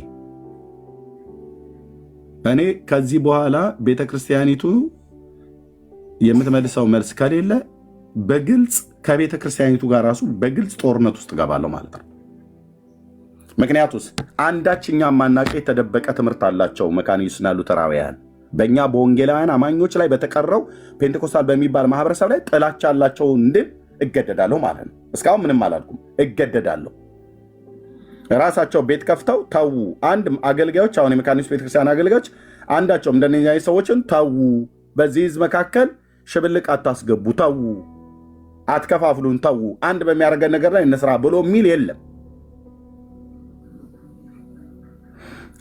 እኔ ከዚህ በኋላ ቤተክርስቲያኒቱ የምትመልሰው መልስ ከሌለ በግልጽ ከቤተክርስቲያኒቱ ጋር ራሱ በግልጽ ጦርነት ውስጥ ገባለሁ ማለት ነው። ምክንያቱስ አንዳችኛ ማናቀ የተደበቀ ትምህርት አላቸው መካነ ኢየሱስና ሉተራውያን በእኛ በወንጌላውያን አማኞች ላይ በተቀረው ፔንቴኮስታል በሚባል ማህበረሰብ ላይ ጥላቻ ያላቸው እንድን እገደዳለሁ ማለት ነው። እስካሁን ምንም አላልኩም፣ እገደዳለሁ። ራሳቸው ቤት ከፍተው ተዉ። አንድ አገልጋዮች አሁን የመካነ ኢየሱስ ቤተክርስቲያን አገልጋዮች አንዳቸውም እንደነኛ ሰዎችን ተዉ፣ በዚህ ህዝብ መካከል ሽብልቅ አታስገቡ፣ ተዉ፣ አትከፋፍሉን፣ ተዉ፣ አንድ በሚያደርገን ነገር ላይ እንስራ ብሎ የሚል የለም።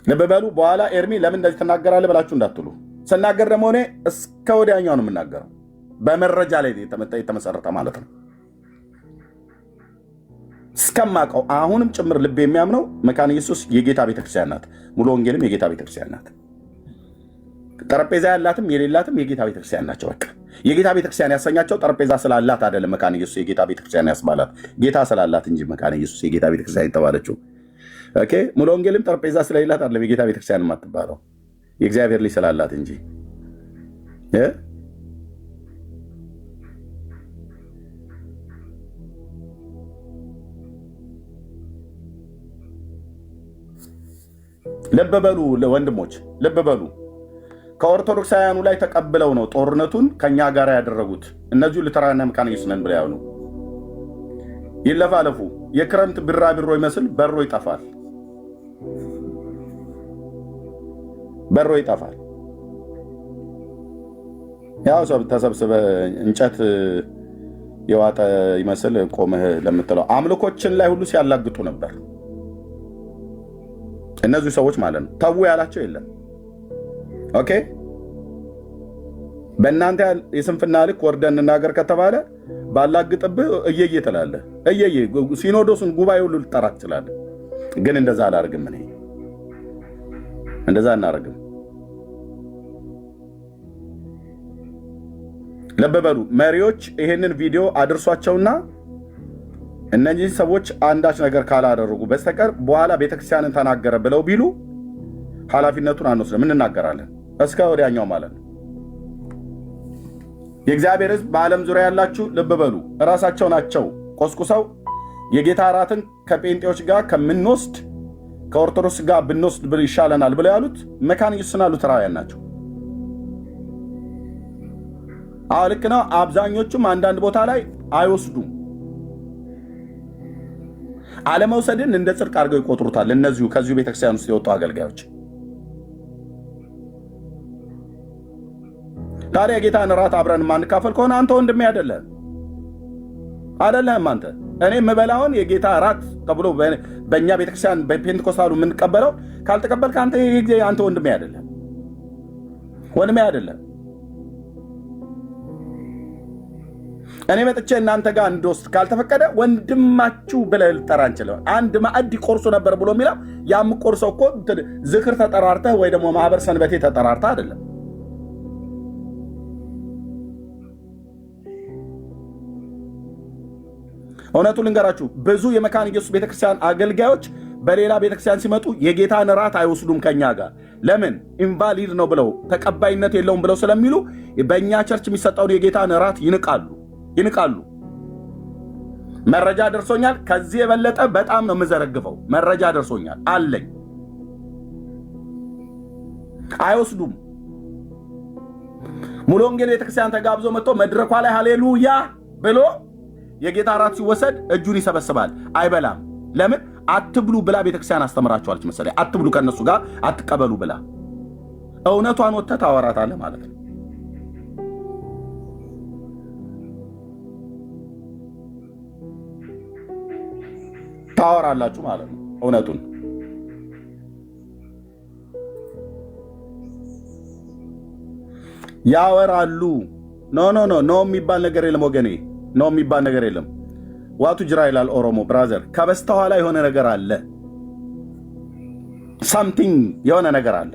ልብ በሉ። በኋላ ኤርሚ ለምን እንደዚህ ትናገራለህ ብላችሁ እንዳትሉ። ስናገር ደግሞ እኔ እስከ ወዲያኛው ነው የምናገረው፣ በመረጃ ላይ የተመሰረተ ማለት ነው። እስከማውቀው አሁንም ጭምር ልብ የሚያምነው መካነ ኢየሱስ የጌታ ቤተክርስቲያን ናት። ሙሉ ወንጌልም የጌታ ቤተክርስቲያን ናት። ጠረጴዛ ያላትም የሌላትም የጌታ ቤተክርስቲያን ናቸው። በቃ የጌታ ቤተክርስቲያን ያሰኛቸው ጠረጴዛ ስላላት አይደለም መካነ ኢየሱስ የጌታ ቤተክርስቲያን ያስባላት፣ ጌታ ስላላት እንጂ መካነ ኢየሱስ የጌታ ቤተክርስቲያን የተባለችው። ኦኬ ሙሉ ወንጌልም ጠረጴዛ ስለሌላት አይደለም የጌታ ቤተክርስቲያን የማትባለው፣ የእግዚአብሔር ልጅ ስላላት እንጂ። ልብ በሉ ወንድሞች፣ ልብ በሉ። ከኦርቶዶክሳውያኑ ላይ ተቀብለው ነው ጦርነቱን ከኛ ጋር ያደረጉት። እነዚሁ ሉተራውያንና መካነ ኢየሱስ ነን ብለው ያሉ ይለፋለፉ። የክረምት ቢራቢሮ ይመስል በሮ ይጠፋል፣ በሮ ይጠፋል። ያው ሰው ተሰብስበ እንጨት የዋጠ ይመስል ቆመህ ለምትለው አምልኮችን ላይ ሁሉ ሲያላግጡ ነበር እነዚህ ሰዎች ማለት ነው። ተው ያላቸው የለም። ኦኬ በእናንተ የስንፍና ልክ ወርደን እንናገር ከተባለ ባላግጥብህ እየየ ትላለህ። እየየ ሲኖዶሱን ጉባኤ ሁሉ ልጠራ ትችላለህ። ግን እንደዛ አላርግም። እኔ እንደዛ እናርግም። ልብ በሉ መሪዎች፣ ይሄንን ቪዲዮ አድርሷቸውና እነዚህ ሰዎች አንዳች ነገር ካላደረጉ በስተቀር በኋላ ቤተክርስቲያንን ተናገረ ብለው ቢሉ ኃላፊነቱን አንወስድም፣ እንናገራለን እስከ ወዲያኛው ማለት ነው። የእግዚአብሔር ሕዝብ በዓለም ዙሪያ ያላችሁ ልብ በሉ፣ እራሳቸው ናቸው ቆስቁሰው የጌታ እራትን ከጴንጤዎች ጋር ከምንወስድ ከኦርቶዶክስ ጋር ብንወስድ ብል ይሻለናል ብለው ያሉት መካነ ኢየሱስና ሉተራውያን ናቸው። አዎ ልክ ነው። አብዛኞቹም አንዳንድ ቦታ ላይ አይወስዱም። አለመውሰድን እንደ ጽድቅ አድርገው ይቆጥሩታል። እነዚሁ ከዚሁ ቤተክርስቲያን ውስጥ የወጡ አገልጋዮች ታዲያ የጌታን እራት አብረን ማንካፈል ከሆነ አንተ ወንድሜ አይደለም አይደለም። አንተ እኔ የምበላውን የጌታ እራት ተብሎ በእኛ ቤተክርስቲያን በፔንቴኮስታሉ የምንቀበለው ካልተቀበልክ አንተ ወንድሜ አይደለም፣ ወንድሜ አይደለም። እኔ መጥቼ እናንተ ጋር እንድወስድ ካልተፈቀደ ወንድማችሁ ብለህ ልጠራ እንችላል። አንድ ማዕድ ቆርሶ ነበር ብሎ የሚለው ያም ቆርሶ እኮ ዝክር ተጠራርተህ ወይ ደግሞ ማህበር ሰንበቴ ተጠራርተህ አይደለም። እውነቱ ልንገራችሁ፣ ብዙ የመካነ ኢየሱስ ቤተክርስቲያን አገልጋዮች በሌላ ቤተክርስቲያን ሲመጡ የጌታን እራት አይወስዱም ከኛ ጋር። ለምን? ኢንቫሊድ ነው ብለው ተቀባይነት የለውም ብለው ስለሚሉ በእኛ ቸርች የሚሰጠውን የጌታን እራት ይንቃሉ። መረጃ ደርሶኛል። ከዚህ የበለጠ በጣም ነው የምዘረግፈው። መረጃ ደርሶኛል አለኝ። አይወስዱም። ሙሉ ወንጌል ቤተክርስቲያን ተጋብዞ መጥቶ መድረኳ ላይ ሃሌሉያ ብሎ የጌታ እራት ሲወሰድ እጁን ይሰበስባል፣ አይበላም። ለምን? አትብሉ ብላ ቤተክርስቲያን አስተምራቸዋለች መሰለኝ። አትብሉ ከነሱ ጋር አትቀበሉ ብላ። እውነቷን ወጥተህ ታወራታለህ ማለት ነው። ታወራላችሁ ማለት ነው እውነቱን። ያወራሉ። ኖ የሚባል ነገር የለም ወገኔ፣ ኖ የሚባል ነገር የለም። ዋቱ ጅራ ይላል ኦሮሞ ብራዘር። ከበስተኋላ የሆነ ነገር አለ፣ ሳምቲንግ የሆነ ነገር አለ።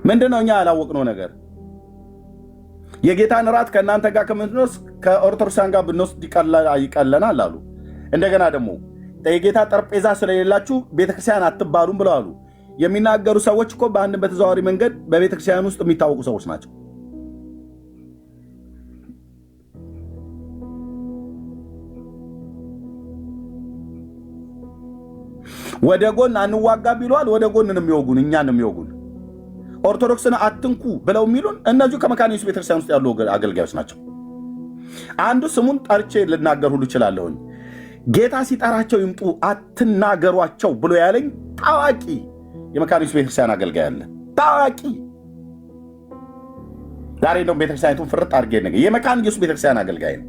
ምንድነው? እኛ ያላወቅነው ነገር። የጌታን እራት ከእናንተ ጋር ከምንወስድ ከኦርቶዶክሳን ጋር ብንወስድ ይቀለናል አሉ። እንደገና ደግሞ የጌታ ጠረጴዛ ስለሌላችሁ ቤተክርስቲያን አትባሉም ብለዋሉ። የሚናገሩ ሰዎች እኮ በአንድ በተዘዋዋሪ መንገድ በቤተክርስቲያን ውስጥ የሚታወቁ ሰዎች ናቸው። ወደ ጎን አንዋጋ ቢሏል፣ ወደ ጎን ነው የሚወጉን፣ እኛን ነው የሚወጉን። ኦርቶዶክስን አትንኩ ብለው የሚሉን እነዚሁ ከመካነ ኢየሱስ ቤተክርስቲያን ውስጥ ያሉ አገልጋዮች ናቸው። አንዱ ስሙን ጠርቼ ልናገር ሁሉ እችላለሁኝ። ጌታ ሲጠራቸው ይምጡ አትናገሯቸው ብሎ ያለኝ ታዋቂ የመካነ ኢየሱስ ቤተክርስቲያን አገልጋይ አለ። ታዋቂ ዛሬ እንደውም ቤተክርስቲያኒቱን ፍርጥ አድርጌ ነገር የመካነ ኢየሱስ ቤተክርስቲያን አገልጋይ ነው።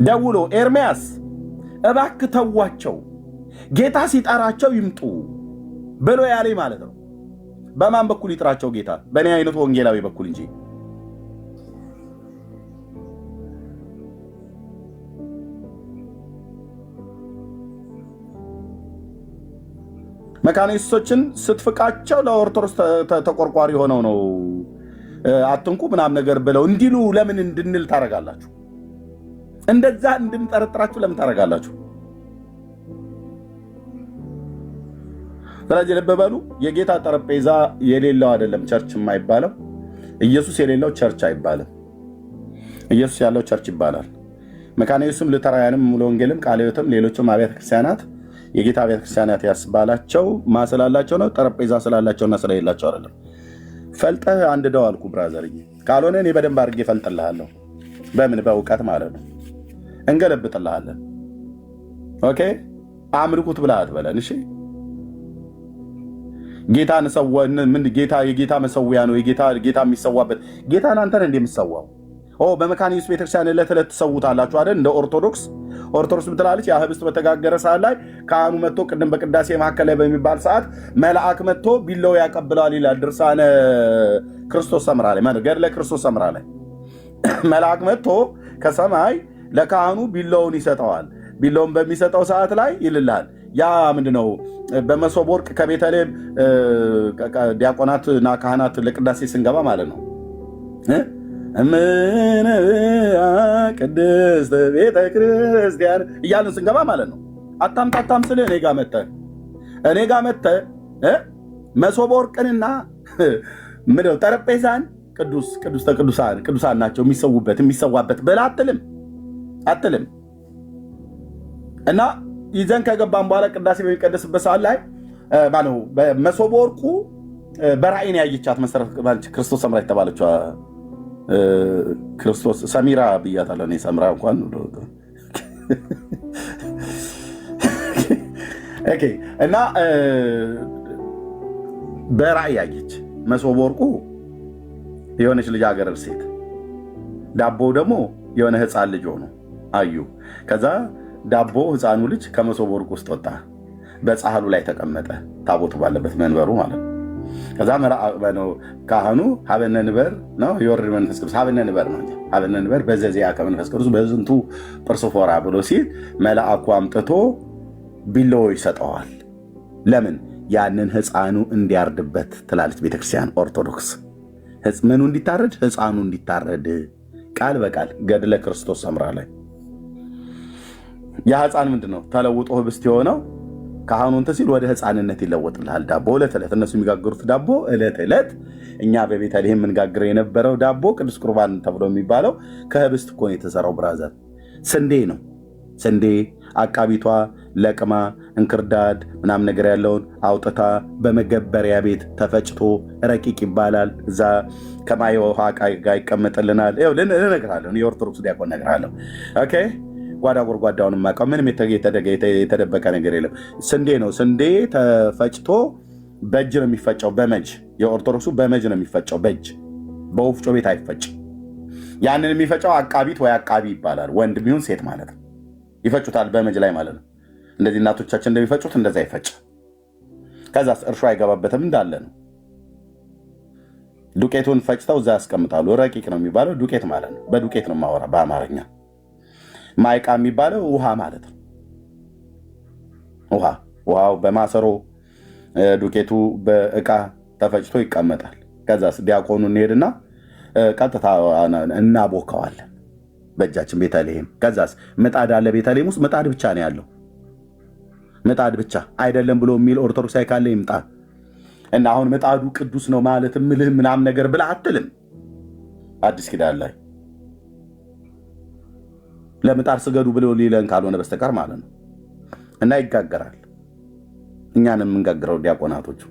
ደውሎ ኤርሚያስ እባክህ ተዋቸው፣ ጌታ ሲጠራቸው ይምጡ ብሎ ያለኝ ማለት ነው። በማን በኩል ይጥራቸው ጌታ? በእኔ አይነቱ ወንጌላዊ በኩል እንጂ። መካነ ኢየሱሶችን ስትፍቃቸው ለኦርቶዶክስ ተቆርቋሪ ሆነው ነው አትንኩ ምናምን ነገር ብለው እንዲሉ ለምን እንድንል ታረጋላችሁ? እንደዛ እንድንጠረጥራችሁ ለምን ታረጋላችሁ? ስለዚህ ልብ በሉ። የጌታ ጠረጴዛ የሌለው አይደለም ቸርች የማይባለው። ኢየሱስ የሌለው ቸርች አይባልም። ኢየሱስ ያለው ቸርች ይባላል። መካነ ኢየሱስም ሉተራውያንም ሙሉ ወንጌልም ቃለ ሕይወትም ሌሎችም አብያተ ክርስቲያናት የጌታ አብያተ ክርስቲያናት ያስባላቸው ስላላቸው ነው፣ ጠረጴዛ ስላላቸውና ስለሌላቸው አይደለም። ፈልጠህ አንድደው አልኩ ብራዘርዬ። ካልሆነ እኔ በደንብ አድርጌ ፈልጥልሃለሁ። በምን? በእውቀት ማለት ነው። እንገለብጥልሃለን። ኦኬ። አምልኩት ብለህ አትበለን። እሺ ጌታን ጌታ የጌታ መሰዊያ ነው። ጌታ የሚሰዋበት ጌታን አንተን እንደምትሰዋው በመካነ ኢየሱስ ቤተክርስቲያን ዕለት ዕለት ትሰውታላችሁ አይደል? እንደ ኦርቶዶክስ ምትላለች። ያ ህብስት በተጋገረ ሰዓት ላይ ካህኑ መጥቶ ቅድም በቅዳሴ መካከል ላይ በሚባል ሰዓት መልአክ መጥቶ ቢላው ያቀብለዋል ይላል ድርሳነ ክርስቶስ ሰምራ ላይ ገድለ ክርስቶስ ሰምራ ላይ መልአክ መጥቶ ከሰማይ ለካህኑ ቢላውን ይሰጠዋል። ቢላውን በሚሰጠው ሰዓት ላይ ይልልሃል። ያ ምንድነው? በመሶበ ወርቅ ከቤተልሔም ዲያቆናትና ካህናት ለቅዳሴ ስንገባ ማለት ነው እምነ ቅድስት ቤተ ክርስቲያን እያልን ስንገባ ማለት ነው። አታምታታም ስልህ እኔ ጋ መጥተህ መሶበ ወርቅንና ምንድነው ጠረጴዛን ቅዱሳን ናቸው የሚሰዋበት ብለህ አትልም። እና ይዘን ከገባን በኋላ ቅዳሴ በሚቀደስበት ሰዓት ላይ ማነው መሶበ ወርቁ በራእይ ነው ያየቻት መሰረት ክርስቶስ ሰምራ የተባለችው ክርስቶስ ሰሚራ ብያታለሁ እኔ ሰምራ እንኳን ኦኬ። እና በራእይ ያየች መሶበ ወርቁ የሆነች ልጃገረድ ሴት፣ ዳቦ ደግሞ የሆነ ህፃን ልጅ ሆኖ አዩ። ከዛ ዳቦ ህፃኑ ልጅ ከመሶበ ወርቅ ውስጥ ወጣ፣ በጻሕሉ ላይ ተቀመጠ፣ ታቦቱ ባለበት መንበሩ ማለት ነው። ከዛ ካህኑ ሀበነ ንበር ነው ይወርድ መንፈስ ቅዱስ ሀበነ ንበር ነው ሀበነ ንበር በዘዚያ ከመንፈስ ቅዱስ በዝንቱ ጵርስፎራ ብሎ ሲል መልአኩ አምጥቶ ቢላው ይሰጠዋል። ለምን? ያንን ህፃኑ እንዲያርድበት ትላለች ቤተክርስቲያን ኦርቶዶክስ። ምኑ እንዲታረድ? ህፃኑ እንዲታረድ ቃል በቃል ገድለ ክርስቶስ ሰምራ ላይ ያ ህፃን ምንድን ነው ተለውጦ ህብስት የሆነው ካህኑ እንትን ሲል ወደ ህፃንነት ይለወጥልሃል። ዳቦ ዕለት ዕለት እነሱ የሚጋግሩት ዳቦ ዕለት ዕለት እኛ በቤተልሔም የምንጋግረው የነበረው ዳቦ ቅዱስ ቁርባን ተብሎ የሚባለው ከህብስት እኮ ነው የተሰራው ብራዘር። ስንዴ ነው። ስንዴ አቃቢቷ ለቅማ እንክርዳድ ምናምን ነገር ያለውን አውጥታ በመገበሪያ ቤት ተፈጭቶ ረቂቅ ይባላል። እዛ ከማየ ውሃ ጋር ይቀመጥልናል። እነግርሃለሁ፣ የኦርቶዶክስ ዲያቆን እነግርሃለሁ። ኦኬ ጓዳ ጎድጓዳውን የማውቀው ምንም የተደበቀ ነገር የለም። ስንዴ ነው። ስንዴ ተፈጭቶ በእጅ ነው የሚፈጨው፣ በመጅ የኦርቶዶክሱ በመጅ ነው የሚፈጨው፣ በእጅ በወፍጮ ቤት አይፈጭም። ያንን የሚፈጨው አቃቢት ወይ አቃቢ ይባላል። ወንድ ቢሆን ሴት ማለት ነው። ይፈጩታል በመጅ ላይ ማለት ነው። እንደዚህ እናቶቻችን እንደሚፈጩት እንደዛ ይፈጭ። ከዛስ እርሾ አይገባበትም እንዳለ ነው። ዱቄቱን ፈጭተው እዛ ያስቀምጣሉ። ረቂቅ ነው የሚባለው ዱቄት ማለት ነው። በዱቄት ነው ማወራ በአማርኛ። ማይቃ የሚባለው ውሃ ማለት ነው። ውሃው በማሰሮ ዱቄቱ በእቃ ተፈጭቶ ይቀመጣል። ከዛስ ዲያቆኑ እንሄድና ቀጥታ እናቦከዋለን በእጃችን ቤተልሔም። ከዛስ ምጣድ አለ ቤተልሔም ውስጥ። ምጣድ ብቻ ነው ያለው፣ ምጣድ ብቻ አይደለም ብሎ የሚል ኦርቶዶክሳዊ ካለ ይምጣ እና አሁን ምጣዱ ቅዱስ ነው ማለት ምልህ ምናምን ነገር ብለህ አትልም። አዲስ ኪዳን ላይ ለምጣድ ስገዱ ብሎ ሊለን ካልሆነ በስተቀር ማለት ነው። እና ይጋገራል። እኛንም የምንጋግረው ዲያቆናቶቹ።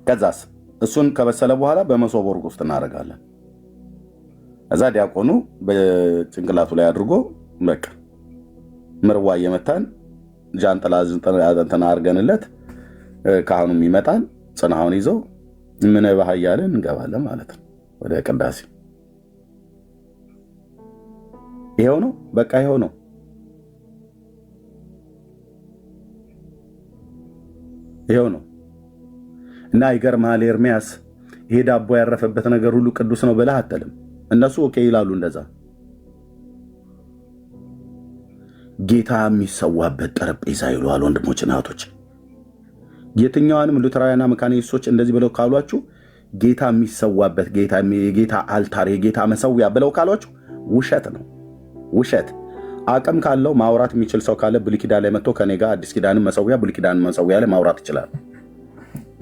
ከዛስ እሱን ከበሰለ በኋላ በመሶበ ወርቅ ውስጥ እናደርጋለን። እዛ ዲያቆኑ በጭንቅላቱ ላይ አድርጎ በቃ ምርዋ እየመታን ጃንጥላ እንትን አድርገንለት ካህኑም ይመጣል ጽናውን ይዘው ምን ባህ እያለን እንገባለን ማለት ነው ወደ ቅዳሴ። ይሄው ነው በቃ ይሄው ነው። ይሄው ነው። እና ይገርምሃል ኤርሚያስ፣ ይሄ ዳቦ ያረፈበት ነገር ሁሉ ቅዱስ ነው ብለህ አትልም። እነሱ ኦኬ ይላሉ እንደዛ። ጌታ የሚሰዋበት ጠረጴዛ ይለዋል። ወንድሞችና እህቶች፣ የትኛዋንም ሉተራውያንና መካነ ኢየሱሶች እንደዚህ ብለው ካሏችሁ ጌታ የሚሰዋበት የጌታ አልታር የጌታ መሰዊያ ብለው ካሏችሁ ውሸት ነው፣ ውሸት። አቅም ካለው ማውራት የሚችል ሰው ካለ ብሉይ ኪዳን ላይ መጥቶ ከኔ ጋር አዲስ ኪዳንን መሰዊያ ብሉይ ኪዳንን መሰዊያ ላይ ማውራት ይችላል።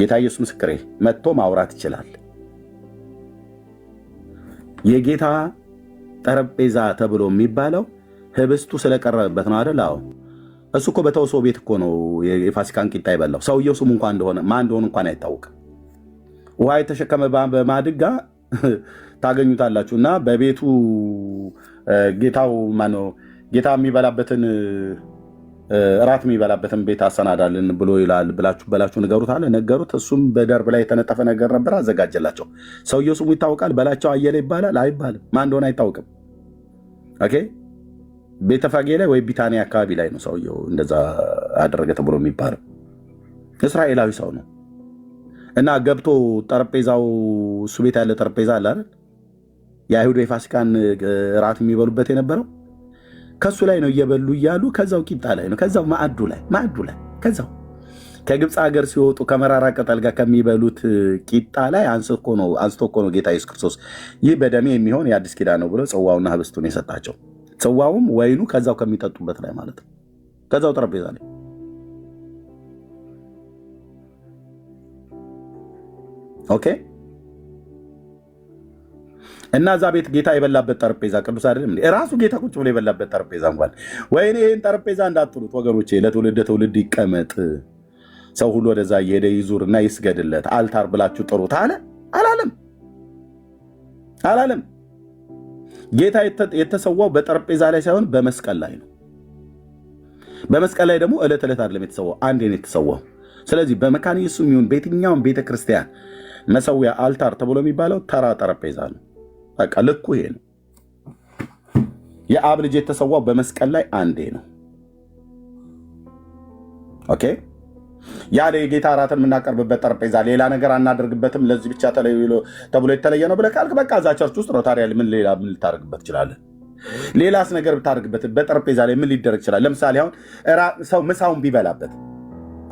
ጌታ ኢየሱስ ምስክሬ መጥቶ ማውራት ይችላል። የጌታ ጠረጴዛ ተብሎ የሚባለው ህብስቱ ስለቀረበበት ነው አይደል? አዎ። እሱ እኮ በተወሶ ቤት እኮ ነው የፋሲካን ቂጣ ይበላው። ሰውየው ስሙ እንኳን ማን እንደሆነ እንኳን አይታወቅም። ውሃ የተሸከመ በማድጋ ታገኙታላችሁ። እና በቤቱ ጌታው ማነው ጌታ የሚበላበትን እራት የሚበላበትን ቤት አሰናዳልን ብሎ ይላል ብላችሁ ንገሩት አለ። ነገሩት። እሱም በደርብ ላይ የተነጠፈ ነገር ነበር፣ አዘጋጀላቸው። ሰውየው ስሙ ይታወቃል። በላቸው አየለ ይባላል አይባልም? ማን እንደሆነ አይታወቅም። ኦኬ። ቤተፋጌ ላይ ወይ ቢታኒያ አካባቢ ላይ ነው ሰውየው እንደዛ አደረገ ተብሎ የሚባለው። እስራኤላዊ ሰው ነው። እና ገብቶ ጠረጴዛው እሱ ቤት ያለ ጠረጴዛ አለ አይደል? የአይሁድ የፋሲካን እራት የሚበሉበት የነበረው ከሱ ላይ ነው እየበሉ እያሉ ከዛው ቂጣ ላይ ነው ከዛው ማዕዱ ላይ ከዛው ከግብፅ ሀገር ሲወጡ ከመራራ ቅጠል ጋር ከሚበሉት ቂጣ ላይ አንስቶ እኮ ነው ጌታ ኢየሱስ ክርስቶስ ይህ በደሜ የሚሆን የአዲስ ኪዳን ነው ብሎ ጽዋውና ህብስቱን የሰጣቸው። ጽዋውም ወይኑ ከዛው ከሚጠጡበት ላይ ማለት ነው፣ ከዛው ጠረጴዛ ላይ። ኦኬ። እና እዛ ቤት ጌታ የበላበት ጠረጴዛ ቅዱስ አይደለም? ራሱ ጌታ ቁጭ ብሎ የበላበት ጠረጴዛ እንኳን ወይኔ ይህን ጠረጴዛ እንዳትሉት ወገኖቼ፣ ለትውልድ ትውልድ ይቀመጥ፣ ሰው ሁሉ ወደዛ እየሄደ ይዙርና ይስገድለት፣ አልታር ብላችሁ ጥሩት አለ? አላለም። ጌታ የተሰዋው በጠረጴዛ ላይ ሳይሆን በመስቀል ላይ ነው። በመስቀል ላይ ደግሞ ዕለት ዕለት አይደለም የተሰዋው፣ አንዴ ነው የተሰዋው። ስለዚህ በመካነ ኢየሱስ የሚሆን በየትኛውም ቤተክርስቲያን መሰዊያ አልታር ተብሎ የሚባለው ተራ ጠረጴዛ ነው። በቃ ልኩ ይሄ ነው። የአብ ልጅ የተሰዋው በመስቀል ላይ አንዴ ነው። ኦኬ። ያ የጌታ እራትን የምናቀርብበት ጠረጴዛ ሌላ ነገር አናደርግበትም፣ ለዚህ ብቻ ተብሎ የተለየ ነው ብለህ ካልክ በቃ እዛ ቸርች ውስጥ ነው። ታዲያ ምን ልታደርግበት ትችላለህ? ሌላስ ነገር ብታደርግበት በጠረጴዛ ላይ ምን ሊደረግ ይችላል? ለምሳሌ አሁን ሰው ምሳውን ቢበላበት፣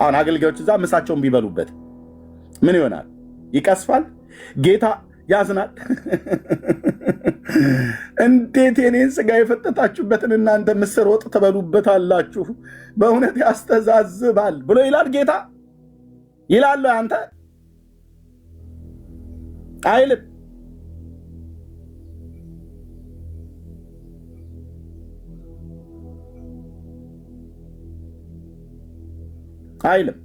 አሁን አገልጋዮች እዛ ምሳቸውን ቢበሉበት ምን ይሆናል? ይቀስፋል? ጌታ ያዝናል? እንዴት የኔን ስጋ የፈተታችሁበትን እናንተ ምስር ወጥ ትበሉበታላችሁ? በእውነት ያስተዛዝባል ብሎ ይላል ጌታ? ይላል አንተ? አይልም። አይልም።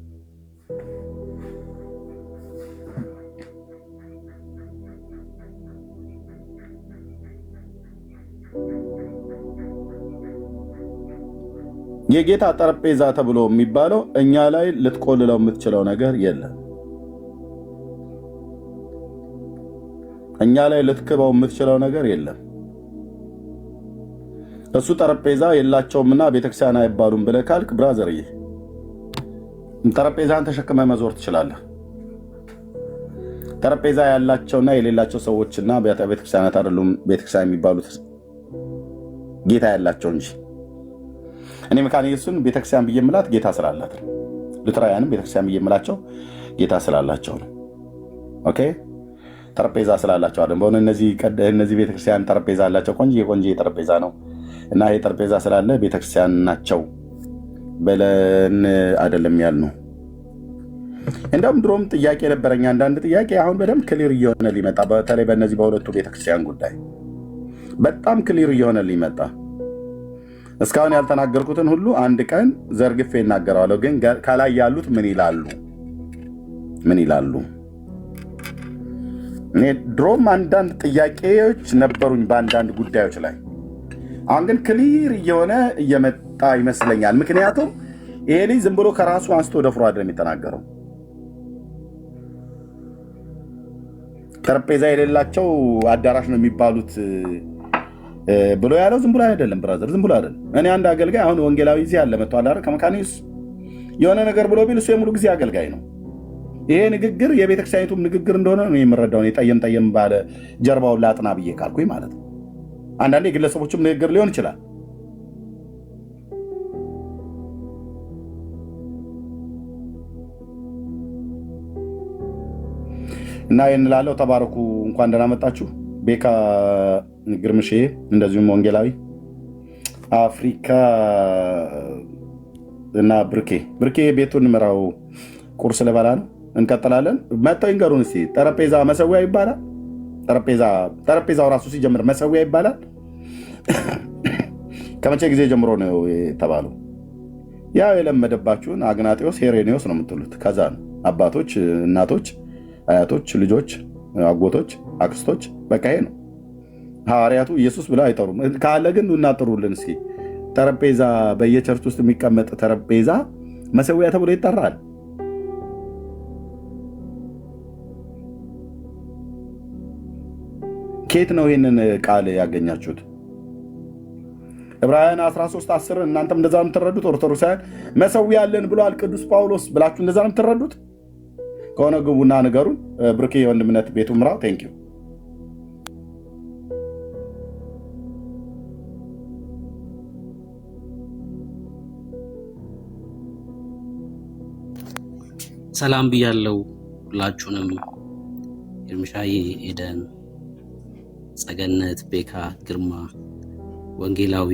የጌታ ጠረጴዛ ተብሎ የሚባለው እኛ ላይ ልትቆልለው የምትችለው ነገር የለም። እኛ ላይ ልትክበው የምትችለው ነገር የለም። እሱ ጠረጴዛ የላቸውምና ቤተክርስቲያን አይባሉም ብለህ ካልክ ብራዘርዬ ጠረጴዛን ተሸክመ መዞር ትችላለህ። ጠረጴዛ ያላቸውና የሌላቸው ሰዎችና ቤተክርስቲያናት አይደሉም ቤተክርስቲያን የሚባሉት ጌታ ያላቸው እንጂ። እኔ መካነ ኢየሱስን ቤተክርስቲያን ብዬ የምላት ጌታ ስላላት ነው። ሉተራውያንም ቤተክርስቲያን ብዬ የምላቸው ጌታ ስላላቸው ነው። ኦኬ ጠረጴዛ ስላላቸው አይደለም። በእውነት እነዚህ ቤተክርስቲያን ጠረጴዛ አላቸው፣ ቆንጆ ጠረጴዛ ነው እና ይሄ ጠረጴዛ ስላለ ቤተክርስቲያን ናቸው በለን አይደለም ያልነው። እንደውም ድሮም ጥያቄ ነበረኝ፣ አንዳንድ ጥያቄ አሁን በደንብ ክሊር እየሆነ ሊመጣ፣ በተለይ በእነዚህ በሁለቱ ቤተክርስቲያን ጉዳይ በጣም ክሊር እየሆነ ሊመጣ። እስካሁን ያልተናገርኩትን ሁሉ አንድ ቀን ዘርግፌ እናገረዋለሁ። ግን ከላይ ያሉት ምን ይላሉ? እኔ ድሮም አንዳንድ ጥያቄዎች ነበሩኝ በአንዳንድ ጉዳዮች ላይ። አሁን ግን ክሊር እየሆነ እየመጣ ይመስለኛል። ምክንያቱም ይሄ ልጅ ዝም ብሎ ከራሱ አንስቶ ደፍሮ አይደለም የሚተናገረው። ጠረጴዛ የሌላቸው አዳራሽ ነው የሚባሉት ብሎ ያለው ዝም ብሎ አይደለም ብራዘር፣ ዝም ብሎ አይደለም። እኔ አንድ አገልጋይ አሁን ወንጌላዊ እዚህ ያለ መጥቶ አላረ ከመካነ ኢየሱስ የሆነ ነገር ብሎ ቢል እሱ የሙሉ ጊዜ አገልጋይ ነው። ይሄ ንግግር የቤተክርስቲያኒቱም ንግግር እንደሆነ ነው የምረዳው። ጠየም ባለ ጀርባውን ላጥና ብዬ ካልኩኝ ማለት ነው። አንዳንዴ የግለሰቦችም ንግግር ሊሆን ይችላል። እና ይህን ላለው ተባረኩ። እንኳን ደህና መጣችሁ። ቤካ ግርምሼ፣ እንደዚሁም ወንጌላዊ አፍሪካ እና ብርኬ ቤቱን ምራው። ቁርስ ልበላ ነው። እንቀጥላለን። መጥተው ይንገሩን እስኪ። ጠረጴዛ መሰዊያ ይባላል? ጠረጴዛው ራሱ ሲጀምር መሰዊያ ይባላል? ከመቼ ጊዜ ጀምሮ ነው የተባለው? ያው የለመደባችሁን አግናጤዎስ ሄሬኔዎስ ነው የምትሉት። ከዛ ነው አባቶች፣ እናቶች፣ አያቶች፣ ልጆች፣ አጎቶች፣ አክስቶች፣ በቃ ይሄ ነው። ሐዋርያቱ ኢየሱስ ብለው አይጠሩም። ካለ ግን እናጥሩልን እስኪ። ጠረጴዛ በየቸርች ውስጥ የሚቀመጥ ጠረጴዛ መሰዊያ ተብሎ ይጠራል? ከየት ነው ይህንን ቃል ያገኛችሁት? ዕብራውያን 13:10 እናንተም እንደዛ ነው የምትረዱት? ኦርቶዶክሳውያን መሰዊያ አለን ብሏል ቅዱስ ጳውሎስ ብላችሁ እንደዛ ነው የምትረዱት? ከሆነ ግቡና ንገሩን። ብርኬ የወንድምነት ቤቱ ምራው። ቴንኪዩ። ሰላም ብያለው ሁላችሁንም። ኤርሚሻዬ፣ ኤደን፣ ጸገነት፣ ቤካ፣ ግርማ፣ ወንጌላዊ፣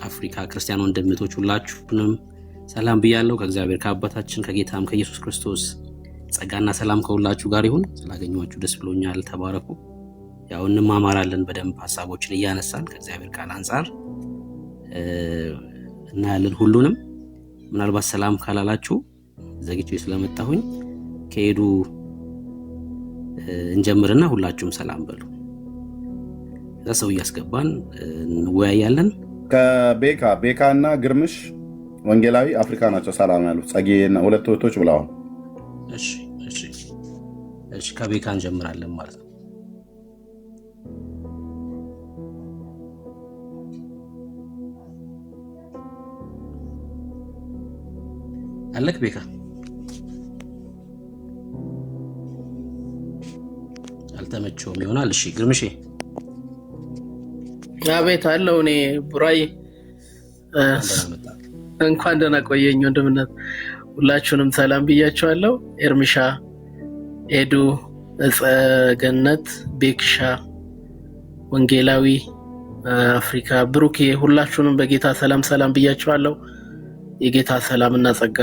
አፍሪካ ክርስቲያን ወንድምቶች ሁላችሁንም ሰላም ብያለው። ከእግዚአብሔር ከአባታችን ከጌታም ከኢየሱስ ክርስቶስ ጸጋና ሰላም ከሁላችሁ ጋር ይሁን። ስላገኘኋችሁ ደስ ብሎኛል። ተባረኩ። ያው እንማማራለን በደንብ ሀሳቦችን እያነሳን ከእግዚአብሔር ቃል አንጻር እናያለን ሁሉንም። ምናልባት ሰላም ካላላችሁ ዘግቼ ስለመጣሁኝ ከሄዱ እንጀምርና ሁላችሁም ሰላም በሉ። እዛ ሰው እያስገባን እንወያያለን። ቤካ እና ግርምሽ ወንጌላዊ አፍሪካ ናቸው ሰላም ያሉት። ጸጌና ሁለት እህቶች ብለዋል። እሺ ከቤካ እንጀምራለን ማለት ነው። አለክ ቤካ? አልተመቸውም ይሆናል። እሺ ግርምሼ። አቤት አለው። እኔ ቡራይ እንኳን ደህና ቆየኝ ወንድምነት። ሁላችሁንም ሰላም ብያችኋለሁ። ኤርሚሻ፣ ኤዱ፣ ጸገነት፣ ቤክሻ፣ ወንጌላዊ፣ አፍሪካ፣ ብሩኬ ሁላችሁንም በጌታ ሰላም ብያችኋለሁ። የጌታ ሰላምና ጸጋ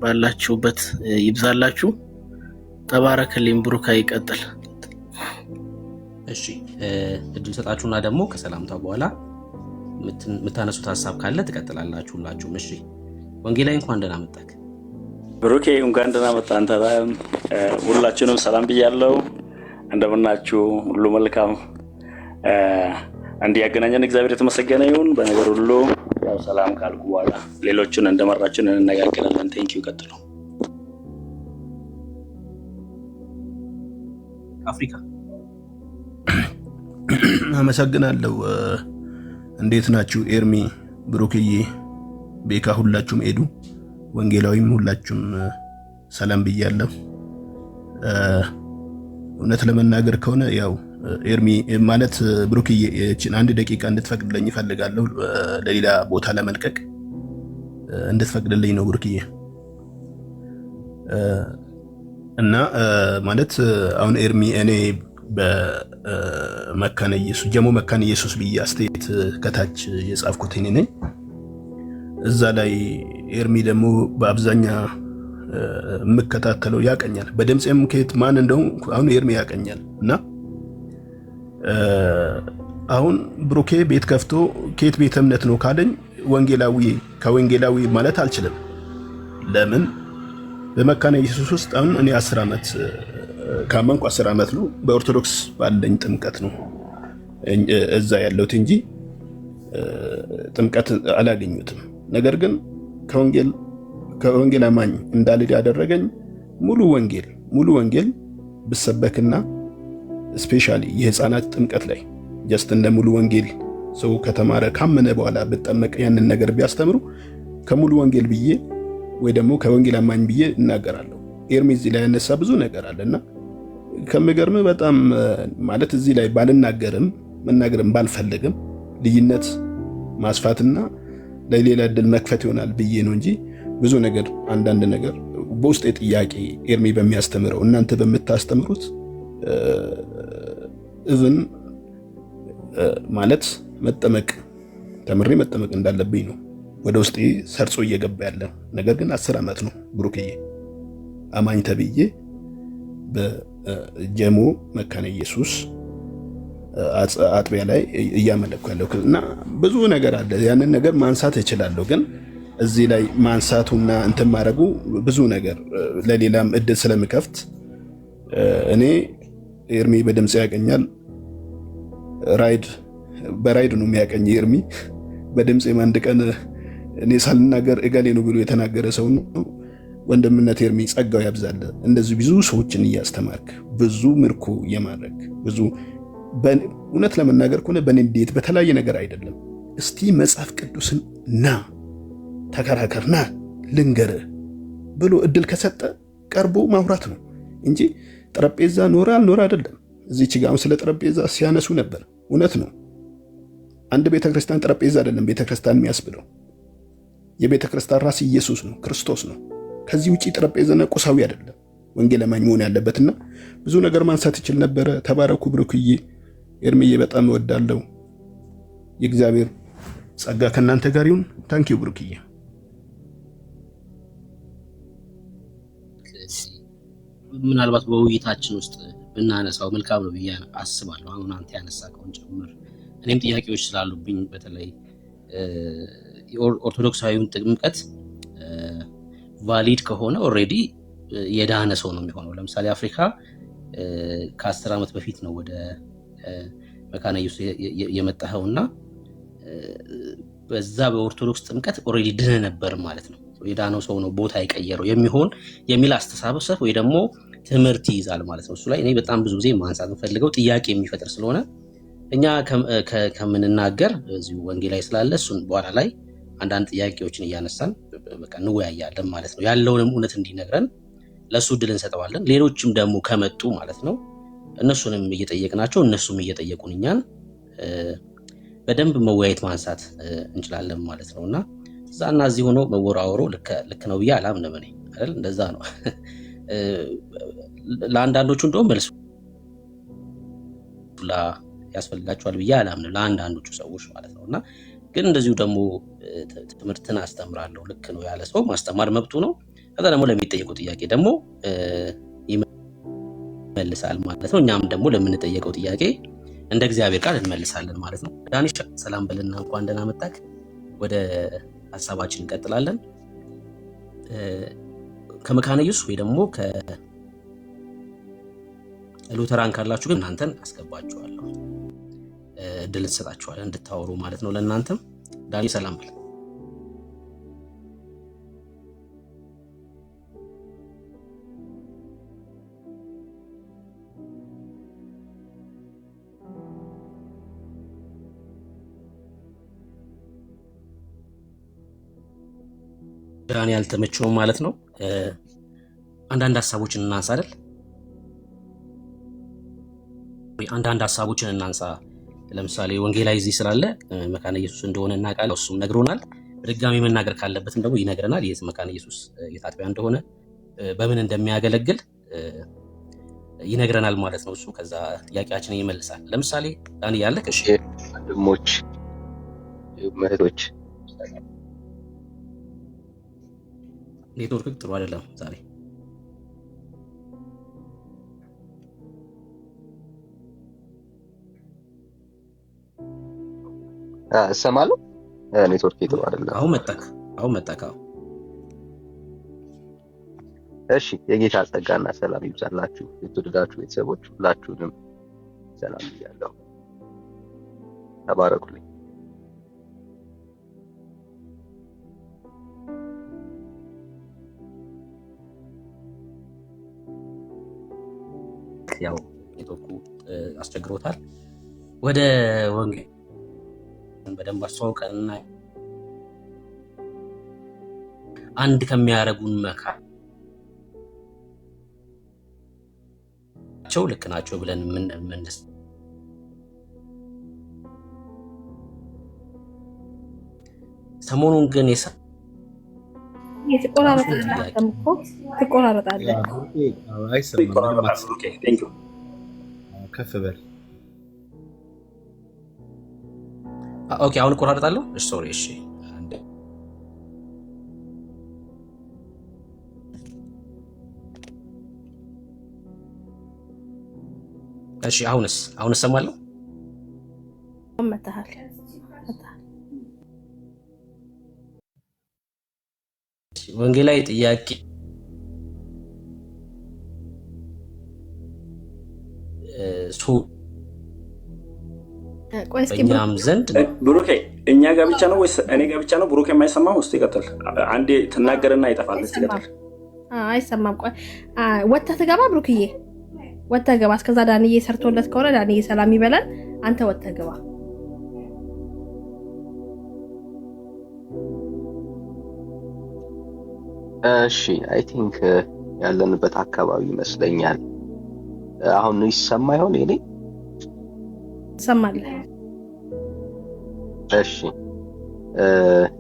ባላችሁበት ይብዛላችሁ። ተባረክልኝ። ብሩካ ይቀጥል። እሺ እድል ሰጣችሁና ደግሞ ከሰላምታ በኋላ የምታነሱት ሀሳብ ካለ ትቀጥላላችሁ ሁላችሁም። እሺ ወንጌላዊ እንኳን ደህና መጣክ። ብሩኬ እንኳን ደህና መጣ። አንተ ሁላችሁንም ሰላም ብያለሁ። እንደምናችሁ? ሁሉ መልካም እንዲያገናኘን እግዚአብሔር የተመሰገነ ይሁን። በነገር ሁሉ ያው ሰላም ካልኩ በኋላ ሌሎችን እንደመራችን እንነጋገራለን። ቴንኪው። ቀጥሉ። አፍሪካ አመሰግናለሁ። እንዴት ናችሁ? ኤርሚ፣ ብሩክዬ፣ ቤካ፣ ሁላችሁም ኤዱ፣ ወንጌላዊም ሁላችሁም ሰላም ብያለሁ። እውነት ለመናገር ከሆነ ያው ኤርሚ ማለት ብሩክዬ እቺን 1 ደቂቃ እንድትፈቅድልኝ እፈልጋለሁ። ለሌላ ቦታ ለመልቀቅ እንድትፈቅድልኝ ነው ብሩክዬ። እና ማለት አሁን ኤርሚ እኔ በመካነ ኢየሱስ ጀሞ መካነ ኢየሱስ ብዬ አስተያየት ከታች የጻፍኩት እኔ ነኝ። እዛ ላይ ኤርሚ ደግሞ በአብዛኛ የምከታተለው ያቀኛል። በድምጽም ከየት ማን እንደው አሁን ኤርሚ ያቀኛል። እና አሁን ብሩኬ ቤት ከፍቶ ከየት ቤተ እምነት ነው ካለኝ ከወንጌላዊ ማለት አልችልም። ለምን በመካነ ኢየሱስ ውስጥ አሁን እኔ 10 ዓመት ካመንኩ 10 ዓመት ነው። በኦርቶዶክስ ባለኝ ጥምቀት ነው እዛ ያለሁት እንጂ ጥምቀት አላገኙትም። ነገር ግን ከወንጌል አማኝ እንዳልድ ያደረገኝ ሙሉ ወንጌል ብሰበክና ስፔሻሊ የህፃናት ጥምቀት ላይ ጀስት እንደ ሙሉ ወንጌል ሰው ከተማረ ካመነ በኋላ ብጠመቅ ያንን ነገር ቢያስተምሩ ከሙሉ ወንጌል ብዬ ወይ ደግሞ ከወንጌል አማኝ ብዬ እናገራለሁ። ኤርሚ እዚህ ላይ ያነሳ ብዙ ነገር አለና ከመገርም በጣም ማለት እዚህ ላይ መናገርም ባልፈልግም ልዩነት ማስፋትና ለሌላ እድል መክፈት ይሆናል ብዬ ነው እንጂ ብዙ ነገር አንዳንድ ነገር በውስጥ ጥያቄ ኤርሚ በሚያስተምረው እናንተ በምታስተምሩት እዝን ማለት ተምሬ መጠመቅ እንዳለብኝ ነው ወደ ውስጤ ሰርጾ እየገባ ያለ ነገር። ግን 10 ዓመት ነው ብሩክዬ አማኝ ተብዬ በጀሞ መካነ ኢየሱስ አጥቢያ ላይ እያመለኩ ያለው እና ብዙ ነገር አለ። ያንን ነገር ማንሳት እችላለሁ። ግን እዚህ ላይ ማንሳቱና እንትን ማድረጉ ብዙ ነገር ለሌላም እድል ስለምከፍት እኔ ኤርሚ በድምጽ ያቀኛል። በራይድ ነው የሚያቀኝ ኤርሚ በድምጽ አንድ ቀን እኔ ሳልናገር እገሌ ነው ብሎ የተናገረ ሰው ነው። ወንድምነት ኤርሚ ጸጋው ያብዛል። እንደዚህ ብዙ ሰዎችን እያስተማርክ ብዙ ምርኮ የማድረግ ብዙ እውነት ለመናገር ከሆነ በንዴት በተለያየ ነገር አይደለም። እስቲ መጽሐፍ ቅዱስን ተከራከርና ልንገርህ ብሎ እድል ከሰጠ ቀርቦ ማውራት ነው እንጂ ጠረጴዛ ኖረ አልኖረ አይደለም። እዚች ጋር ስለ ጠረጴዛ ሲያነሱ ነበር። እውነት ነው። አንድ ቤተክርስቲያን ጠረጴዛ አይደለም ቤተክርስቲያን የሚያስብለው። የቤተክርስቲያን ራስ ኢየሱስ ነው፣ ክርስቶስ ነው። ከዚህ ውጪ ጠረጴዛና ቁሳዊ አይደለም ወንጌል አማኝ መሆን ያለበትና ብዙ ነገር ማንሳት ይችል ነበረ። ተባረኩ ብሩክዬ፣ ኤርሚዬ በጣም እወዳለሁ። የእግዚአብሔር ጸጋ ከእናንተ ጋር ይሁን። ታንኪዩ ብሩክዬ። ምናልባት በውይይታችን ውስጥ ብናነሳው መልካም ነው ብዬ አስባለሁ። አሁን አንተ ያነሳከውን ጭምር እኔም ጥያቄዎች ስላሉብኝ በተለይ ኦርቶዶክሳዊውን ጥምቀት ቫሊድ ከሆነ ኦልሬዲ የዳነ ሰው ነው የሚሆነው። ለምሳሌ አፍሪካ ከ10 ዓመት በፊት ነው ወደ መካነ ኢየሱስ የመጣኸውና በዛ በኦርቶዶክስ ጥምቀት ኦልሬዲ ድነ ነበር ማለት ነው። የዳነው ሰው ነው ቦታ የቀየረው የሚል አስተሳሰብ ወይ ደግሞ ትምህርት ይይዛል ማለት ነው። እሱ ላይ እኔ በጣም ብዙ ጊዜ ማንሳት እንፈልገው ጥያቄ የሚፈጥር ስለሆነ እኛ ከምንናገር እዚሁ ወንጌላዊ ስላለ እሱን በኋላ ላይ አንዳንድ ጥያቄዎችን እያነሳን በቃ እንወያያለን ማለት ነው። ያለውንም እውነት እንዲነግረን ለሱ እድል እንሰጠዋለን። ሌሎችም ደግሞ ከመጡ ማለት ነው እነሱንም እየጠየቅናቸው እነሱም እየጠየቁን እኛን በደንብ መወያየት ማንሳት እንችላለን ማለት ነውና እዛና እዚህ ሆኖ መወራወሩ ልክ ነው ብዬ አላምንም እኔ አይደል? እንደዛ ነው። ለአንዳንዶቹ እንደውም መልስ ያስፈልጋቸዋል ብዬ አላምንም፣ ለአንዳንዶቹ ሰዎች ማለት ነውና ግን እንደዚሁ ደግሞ ትምህርትን አስተምራለሁ ልክ ነው ያለ ሰው ማስተማር መብቱ ነው። ከዛ ደግሞ ለሚጠየቁ ጥያቄ ደግሞ ይመልሳል ማለት ነው። እኛም ደግሞ ለምንጠየቀው ጥያቄ እንደ እግዚአብሔር ቃል እንመልሳለን ማለት ነው። ዳንሻ ሰላም በልና እንኳን ደህና መጣክ። ወደ ሐሳባችን እንቀጥላለን። ከመካነ ኢየሱስ ወይ ደግሞ ከሉተራን ካላችሁ ግን እናንተን አስገባችኋለሁ፣ እድል እንሰጣችኋለን እንድታወሩ ማለት ነው። ለእናንተም ዳኒ ሰላም በል። ዳኒ ያልተመቸውም ማለት ነው። አንዳንድ ሀሳቦችን እናንሳ አይደል? አንዳንድ ሀሳቦችን እናንሳ። ለምሳሌ ወንጌላዊ እዚህ ስላለ መካነ ኢየሱስ እንደሆነ እናውቃለን፣ እሱም ነግሮናል። በድጋሚ መናገር ካለበትም ደግሞ ይነግረናል። የት መካነ ኢየሱስ የታጥቢያ እንደሆነ በምን እንደሚያገለግል ይነግረናል ማለት ነው እሱ። ከዛ ጥያቄያችንን ይመልሳል። ለምሳሌ ዳኒ ያለህ እሺ፣ ወንድሞች እህቶች፣ ኔትወርክ ጥሩ አይደለም ዛሬ። እሰማለሁ። ኔትወርክ ጥሩ አይደለም። አሁን መጣክ። እሺ፣ የጌታ ጸጋና ሰላም ይብዛላችሁ የተወደዳችሁ ቤተሰቦች፣ ሁላችሁንም ሰላም ብያለሁ። ተባረኩልኝ። ያው ኔትወርኩ አስቸግሮታል። ወደ ወንጌል በደንብ አስተዋውቀንና አንድ ከሚያረጉን መካቸው ልክ ናቸው ብለን ምንስ ሰሞኑን ግን ትቆራረጣለህ። ከፍ በል። ኦኬ፣ አሁን እቆራረጣለሁ። ሶሪ። እሺ፣ እሺ። አሁንስ እሰማለሁ። መታሃል። ወንጌላዊ ጥያቄ እኛም ዘንድ ብሩኬ እኛ ጋር ብቻ ነው ወይስ እኔ ጋር ብቻ ነው? ብሩኬ የማይሰማው? እስቲ ይቀጥል። አንዴ ትናገርና ይጠፋል። እስቲ ይቀጥል። አይሰማም። ቆይ ወጥተህ ትገባ። ብሩክዬ ወጥተህ ገባ። እስከዛ ዳንዬ ሰርቶለት ከሆነ ዳንዬ ሰላም ይበላል። አንተ ወጥተህ ገባ። እሺ፣ አይ ቲንክ ያለንበት አካባቢ ይመስለኛል። አሁን ይሰማ ይሆን? እኔ ትሰማለህ? እሺ፣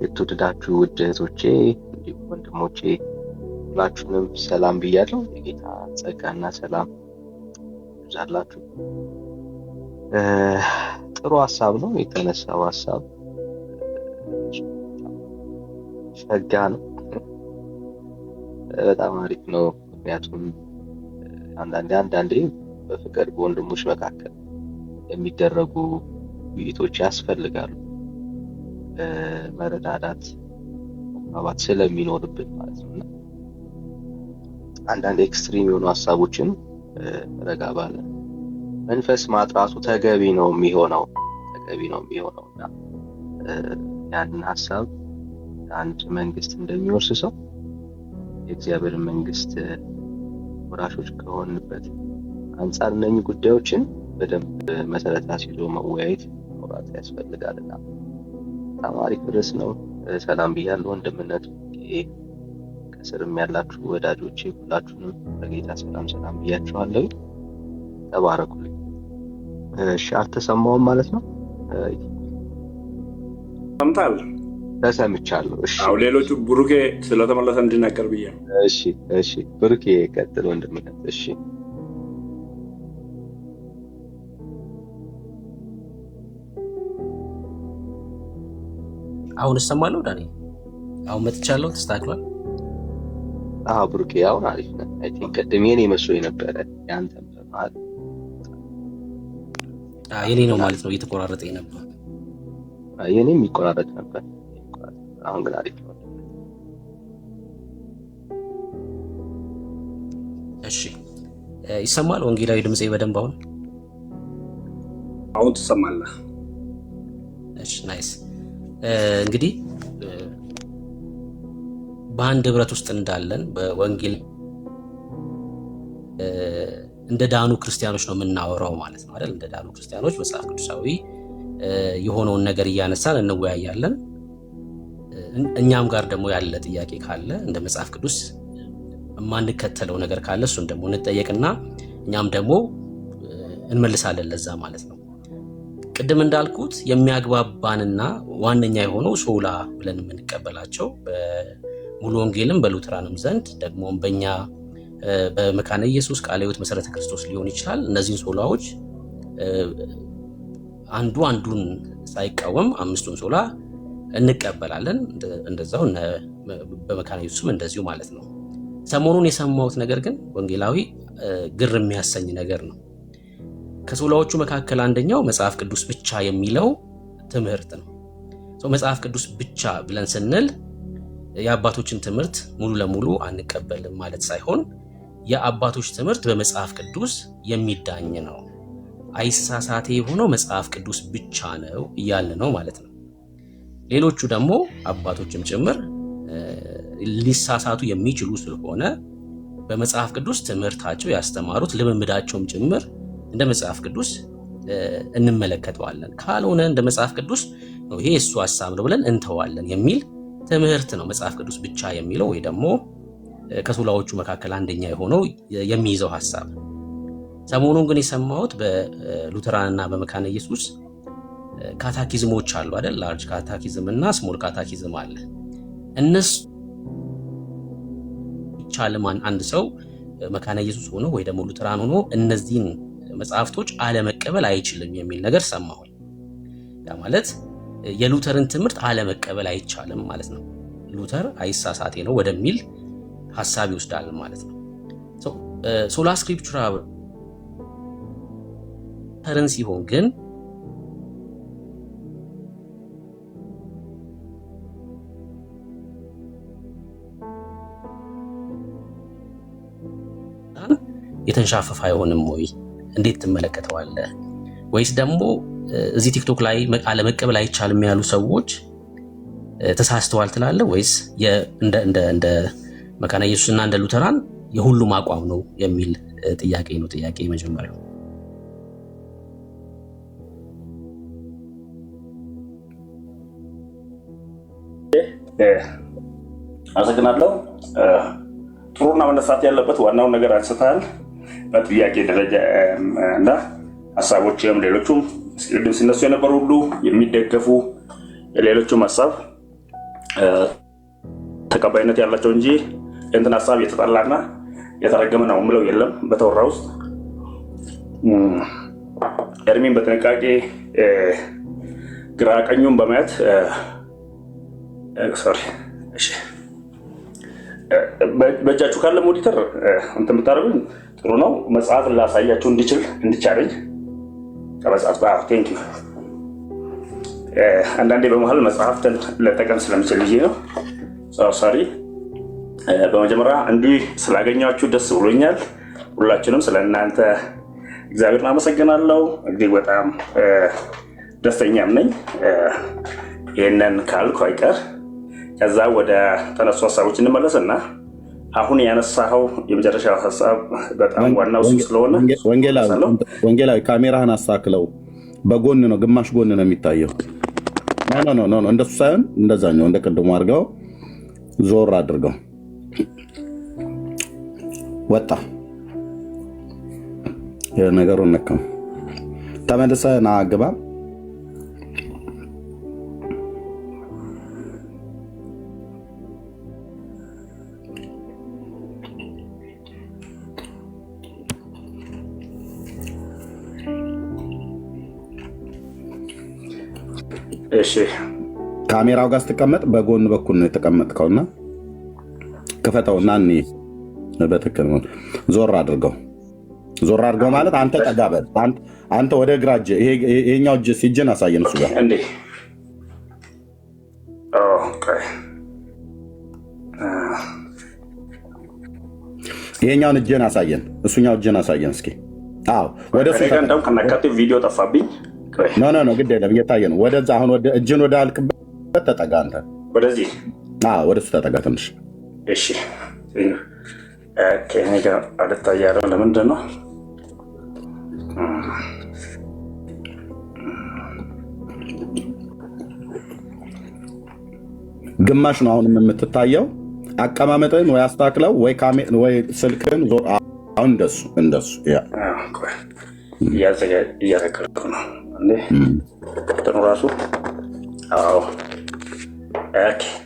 የተወደዳችሁ ውድ እህቶቼ እንዲሁም ወንድሞቼ ሁላችሁንም ሰላም ብያለሁ። የጌታ ጸጋና ሰላም ይብዛላችሁ። ጥሩ ሀሳብ ነው የተነሳው። ሀሳብ ሸጋ ነው፣ በጣም አሪፍ ነው። ምክንያቱም አንዳንዴ በፍቅር በወንድሞች መካከል የሚደረጉ ውይይቶች ያስፈልጋሉ። መረዳዳት፣ መግባባት ስለሚኖርብን ማለት ነው። እና አንዳንድ ኤክስትሪም የሆኑ ሀሳቦችን ረጋ ባለ መንፈስ ማጥራቱ ተገቢ ነው የሚሆነው እና ያንን ሀሳብ አንድ መንግስት እንደሚወርስ ሰው የእግዚአብሔር መንግስት ወራሾች ከሆንበት አንጻር እነኚህ ጉዳዮችን በደንብ መሰረት አስይዞ መወያየት ማውራት ያስፈልጋልና በጣም አሪፍ ርዕስ ነው። ሰላም ብያለሁ። ወንድምነት ከስርም ያላችሁ ወዳጆቼ ሁላችሁንም በጌታ ሰላም ብያችኋለሁ። ተባረኩልኝ። እሺ፣ አልተሰማውም ማለት ነው? ሰምታል? ተሰምቻለሁ። እሺ፣ አው ሌሎቹ ብሩኬ ስለተመለሰ እንድናቀር ብዬ ነው። እሺ፣ ብሩኬ ቀጥል ወንድምነት። እሺ፣ አሁን እሰማለሁ። ዳኒ አሁን መጥቻለሁ። ተስተካክሏል። ብሩኬ አሁን አሪፍ ነው። አይ ቲንክ ቅድም የኔ መስሎኝ ነበረ። ያንተም ማለት የኔ ነው ማለት ነው። እየተቆራረጠኝ ነበር። የኔም ይቆራረጥ ነበር። አሁን ግን አሪፍ ነው። እሺ ይሰማል ወንጌላዊ ድምጼ በደንብ አሁን ትሰማለህ? እሺ ናይስ። እንግዲህ በአንድ ህብረት ውስጥ እንዳለን በወንጌል እንደ ዳኑ ክርስቲያኖች ነው የምናወራው ማለት ነው አይደል? እንደ ዳኑ ክርስቲያኖች መጽሐፍ ቅዱሳዊ የሆነውን ነገር እያነሳን እንወያያለን። እኛም ጋር ደግሞ ያለ ጥያቄ ካለ እንደ መጽሐፍ ቅዱስ የማንከተለው ነገር ካለ እሱን ደግሞ እንጠየቅና እኛም ደግሞ እንመልሳለን ለዛ ማለት ነው። ቅድም እንዳልኩት የሚያግባባንና ዋነኛ የሆነው ሶላ ብለን የምንቀበላቸው በሙሉ ወንጌልም በሉተራንም ዘንድ ደግሞም በእኛ በመካነ ኢየሱስ ቃለ ሕይወት መሰረተ ክርስቶስ ሊሆን ይችላል። እነዚህን ሶላዎች አንዱ አንዱን ሳይቃወም አምስቱን ሶላ እንቀበላለን። እንደዛው በመካነ ኢየሱስም እንደዚሁ ማለት ነው። ሰሞኑን የሰማሁት ነገር ግን ወንጌላዊ ግር የሚያሰኝ ነገር ነው። ከሶላዎቹ መካከል አንደኛው መጽሐፍ ቅዱስ ብቻ የሚለው ትምህርት ነው። መጽሐፍ ቅዱስ ብቻ ብለን ስንል የአባቶችን ትምህርት ሙሉ ለሙሉ አንቀበልም ማለት ሳይሆን የአባቶች ትምህርት በመጽሐፍ ቅዱስ የሚዳኝ ነው፣ አይሳሳቴ የሆነው መጽሐፍ ቅዱስ ብቻ ነው እያለ ነው ማለት ነው። ሌሎቹ ደግሞ አባቶችም ጭምር ሊሳሳቱ የሚችሉ ስለሆነ በመጽሐፍ ቅዱስ ትምህርታቸው ያስተማሩት ልምምዳቸውም ጭምር እንደ መጽሐፍ ቅዱስ እንመለከተዋለን። ካልሆነ እንደ መጽሐፍ ቅዱስ ነው ይሄ እሱ ሐሳብ ነው ብለን እንተዋለን የሚል ትምህርት ነው መጽሐፍ ቅዱስ ብቻ የሚለው ወይ ደግሞ ከሶላዎቹ መካከል አንደኛ የሆነው የሚይዘው ሐሳብ። ሰሞኑን ግን የሰማሁት በሉተራንና በመካነ ኢየሱስ ካታኪዝሞች አሉ አይደል? ላርጅ ካታኪዝም እና ስሞል ካታኪዝም አለ። እነሱ ቻለማን አንድ ሰው መካነ ኢየሱስ ሆኖ ወይ ደግሞ ሉተራን ሆኖ እነዚህን መጽሐፍቶች አለመቀበል አይችልም የሚል ነገር ሰማሁኝ። ያ ማለት የሉተርን ትምህርት አለመቀበል አይቻልም ማለት ነው። ሉተር አይሳሳቴ ነው ወደሚል ሐሳብ ይወስዳል ማለት ነው። ሶላ ስክሪፕቹራ ተርን ሲሆን ግን የተንሻፈፈ አይሆንም ወይ? እንዴት ትመለከተዋለህ? ወይስ ደግሞ እዚህ ቲክቶክ ላይ አለመቀበል አይቻልም ያሉ ሰዎች ተሳስተዋል ትላለህ? ወይስ እንደ መካነ ኢየሱስና እንደ ሉተራን የሁሉም አቋም ነው የሚል ጥያቄ ነው። ጥያቄ መጀመሪያው አመሰግናለሁ። ጥሩና መነሳት ያለበት ዋናውን ነገር አንስተሃል። በጥያቄ ደረጃ እና ሀሳቦችም ሌሎቹም ቅድም ሲነሱ የነበሩ ሁሉ የሚደገፉ ሌሎቹም ሀሳብ ተቀባይነት ያላቸው እንጂ እንትን ሀሳብ የተጠላና የተረገመ ነው የምለው የለም። በተወራ ውስጥ ኤርሚን በጥንቃቄ ግራ ቀኙን በማየት በእጃችሁ ካለ ሞኒተር እንትን ብታደርጉኝ ጥሩ ነው። መጽሐፍ ላሳያችሁ እንዲቻለኝ ከመጽሐፍ ጋር ቴንክ ዩ። አንዳንዴ በመሀል መጽሐፍትን ለጠቀም ስለምችል ብዬ ነው። ሶሪ። በመጀመሪያ እንዲህ ስላገኛችሁ ደስ ብሎኛል። ሁላችንም ስለ እናንተ እግዚአብሔርን አመሰግናለሁ። እጅግ በጣም ደስተኛም ነኝ። ይህንን ካልኩ አይቀር ከዛ ወደ ተነሱ ሀሳቦች እንመለስና አሁን ያነሳኸው የመጨረሻው ሀሳብ በጣም ዋናው እሱ ስለሆነ ወንጌላዊ ካሜራህን አስተካክለው። በጎን ነው፣ ግማሽ ጎን ነው የሚታየው። ኖ እንደሱ ሳይሆን እንደዛኛው እንደ ቅድሙ አድርገው ዞር አድርገው። ወጣ ነገሩን ነካው። ተመልሰህ ና ግባ። እሺ ካሜራው ጋር ስትቀመጥ በጎን በኩል ነው የተቀመጥከውና ክፈተውና እኔ በትክክል ነው። ዞር አድርገው። ዞር አድርገው ማለት አንተ ጠጋ በል። አንተ ወደ ግራ እጅ፣ ይሄኛው እጅ ሲጀን አሳየን እሱ ጋር እንዴ። ኦኬ ይሄኛውን እጅን አሳየን፣ እሱኛው እጅን አሳየን እስኪ። አዎ ወደ እሱ እንደውም ከናካቴው ቪዲዮ ጠፋብኝ። ኖ ግድ የለም እየታየ ነው። ወደዛ አሁን እጅን ወደ አልክበት ተጠጋ አንተ ወደዚህ። ወደ እሱ ተጠጋ ትንሽ። እሺ እኔ ጋር አልታያለም። ለምንድን ነው ግማሽ ነው አሁንም የምትታየው። አቀማመጥን ወይ አስተካክለው ወይ ስልክን አሁን እንደሱ እያዘጋጀሁ ነው እንትኑ ራሱ።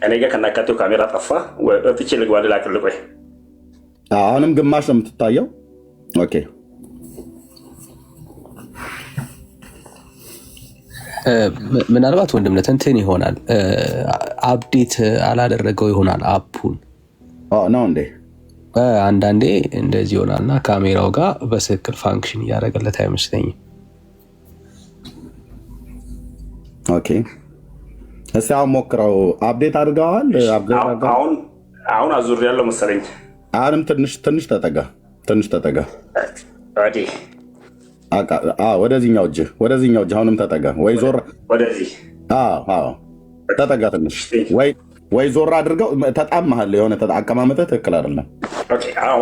እኔ ጋር ከናካቴው ካሜራ ጠፋ። ወጥቼ ልግባ ልላክልህ። ቆይ አሁንም ግማሽ ነው የምትታየው። ኦኬ ምናልባት ወንድምነት እንትን ይሆናል አፕዴት አላደረገው ይሆናል አፑን ነው እንዴ? አንዳንዴ እንደዚህ ይሆናልና ካሜራው ጋር በትክክል ፋንክሽን እያደረገለት አይመስለኝም። ኦኬ እስቲ አሁን ሞክረው። አፕዴት አድርገዋል? አሁን አዙር ያለው መሰለኝ። አሁንም ትንሽ ተጠጋ ወደዚህኛው እጅ አሁንም ተጠጋ። ወይ ዞር ወደዚህ ተጠጋ ትንሽ። ወይ ዞር አድርገው። ተጣማሃል። የሆነ አቀማመጥህ ትክክል አይደለም።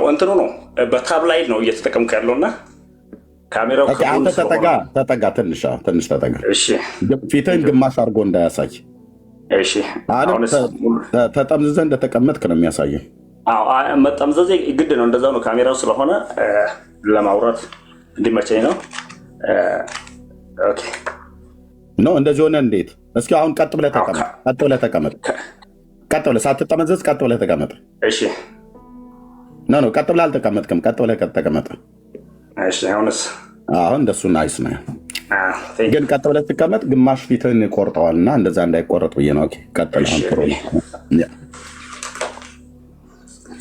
እንትኑ ነው በታብ ላይ ነው እየተጠቀምኩ ያለውና ካሜራው አንተ ተጠጋ ትንሽ ተጠጋ። ፊትህን ግማሽ አድርጎ እንዳያሳይ። ተጠምዝዘህ እንደተቀመጥክ ነው የሚያሳየው። መጠምዘዝ ግድ ነው። እንደዛው ነው ካሜራው ስለሆነ ለማውራት እንዲመቸኝ ነው። እንደዚህ ሆነ። እንዴት? እስኪ አሁን ቀጥ ብለህ ተቀመጥ። ቀጥ ብለህ ሳትጠመዘዝ ቀጥ ብለህ ተቀመጥ። እሺ ቀጥ ብለህ አልተቀመጥክም። ቀጥ ብለህ ተቀመጥ። እሺ አሁን እንደሱ ናይስ ነው። ግን ቀጥ ብለህ ስትቀመጥ ግማሽ ፊትህን ቆርጠዋልና እንደዛ እንዳይቆረጥ ብዬ ነው። ቀጥል።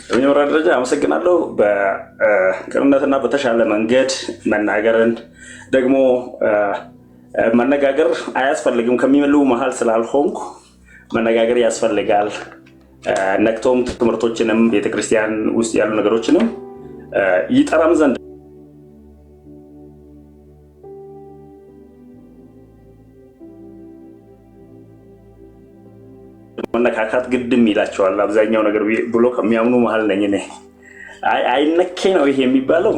በመጀመሪያ ደረጃ አመሰግናለሁ። በቅንነትና በተሻለ መንገድ መናገርን ደግሞ መነጋገር አያስፈልግም ከሚመልው መሀል ስላልሆንኩ መነጋገር ያስፈልጋል። ነክቶም ትምህርቶችንም ቤተክርስቲያን ውስጥ ያሉ ነገሮችንም ይጠራም ዘንድ መነካካት ግድም ይላቸዋል። አብዛኛው ነገር ብሎ ከሚያምኑ መሀል ነኝ እኔ። አይነኬ ነው ይሄ የሚባለው።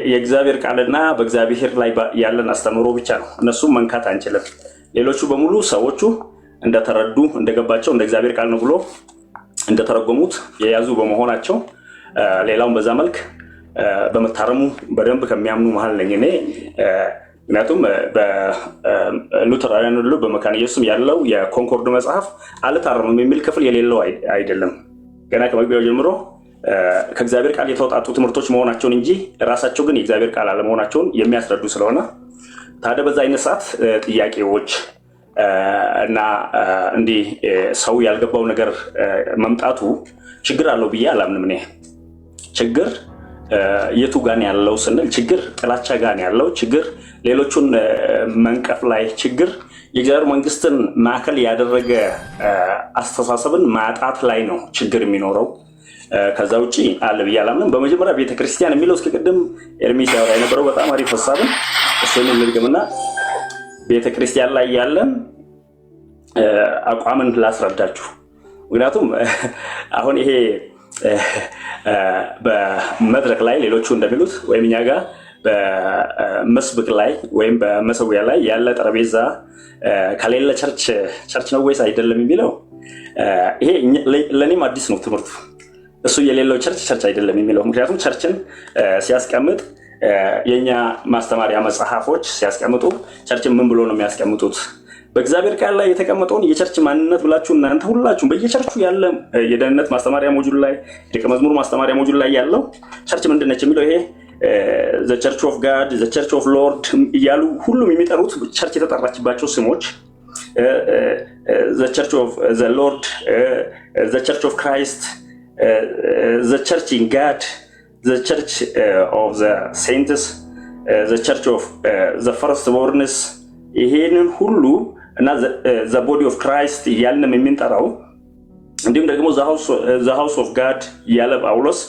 የእግዚአብሔር ቃልና በእግዚአብሔር ላይ ያለን አስተምሮ ብቻ ነው። እነሱም መንካት አንችልም። ሌሎቹ በሙሉ ሰዎቹ እንደተረዱ እንደገባቸው እንደ እግዚአብሔር ቃል ነው ብሎ እንደተረጎሙት የያዙ በመሆናቸው ሌላውን በዛ መልክ በመታረሙ በደንብ ከሚያምኑ መሀል ነኝ እኔ። ምክንያቱም በሉተራውያን ሁሉ በመካነ ኢየሱስም ያለው የኮንኮርድ መጽሐፍ አልታረምም የሚል ክፍል የሌለው አይደለም። ገና ከመግቢያው ጀምሮ ከእግዚአብሔር ቃል የተወጣጡ ትምህርቶች መሆናቸውን እንጂ ራሳቸው ግን የእግዚአብሔር ቃል አለመሆናቸውን የሚያስረዱ ስለሆነ ታዲያ በዛ አይነት ሰዓት ጥያቄዎች እና እንዲህ ሰው ያልገባው ነገር መምጣቱ ችግር አለው ብዬ አላምንም እኔ። ችግር የቱ ጋር ያለው ስንል ችግር ጥላቻ ጋር ያለው ችግር ሌሎቹን መንቀፍ ላይ ችግር የእግዚአብሔር መንግስትን ማዕከል ያደረገ አስተሳሰብን ማጣት ላይ ነው ችግር የሚኖረው። ከዛ ውጪ አለ ብዬ አላምንም። በመጀመሪያ ቤተክርስቲያን የሚለው እስከ ቅድም ኤርሚስ ያወራ የነበረው በጣም አሪፍ ሀሳብን እሱን ልድገምና ቤተክርስቲያን ላይ ያለን አቋምን ላስረዳችሁ። ምክንያቱም አሁን ይሄ በመድረክ ላይ ሌሎቹ እንደሚሉት ወይም እኛ ጋር በመስብክ ላይ ወይም በመሰዊያ ላይ ያለ ጠረጴዛ ከሌለ ቸርች ነው ወይስ አይደለም የሚለው ይሄ ለእኔም አዲስ ነው ትምህርቱ። እሱ የሌለው ቸርች አይደለም የሚለው ምክንያቱም ቸርችን ሲያስቀምጥ የኛ ማስተማሪያ መጽሐፎች ሲያስቀምጡ ቸርችን ምን ብሎ ነው የሚያስቀምጡት? በእግዚአብሔር ቃል ላይ የተቀመጠውን የቸርች ማንነት ብላችሁ እናንተ ሁላችሁም በየቸርቹ ያለ የደህንነት ማስተማሪያ ሞጁል ላይ ደቀ መዝሙር ማስተማሪያ ሞጁል ላይ ያለው ቸርች ምንድን ነች የሚለው ይሄ ዘ ቸርች ኦፍ ጋድ ዘ ቸርች ኦፍ ሎርድ እያሉ ሁሉም የሚጠሩት ቸርች የተጠራችባቸው ስሞች ዘ ቸርች ኦፍ ዘ ሎርድ ዘ ቸርች ኦፍ ክራይስት ዘ ቸርች ኢን ጋድ ዘ ቸርች ኦፍ ዘ ሴንትስ ዘ ቸርች ኦፍ ዘ ፈርስት ቦርንስ ይሄንን ሁሉ እና ዘ ቦዲ ኦፍ ክራይስት እያልንም የምንጠራው እንዲሁም ደግሞ ዘ ሃውስ ኦፍ ጋድ ያለ ጳውሎስ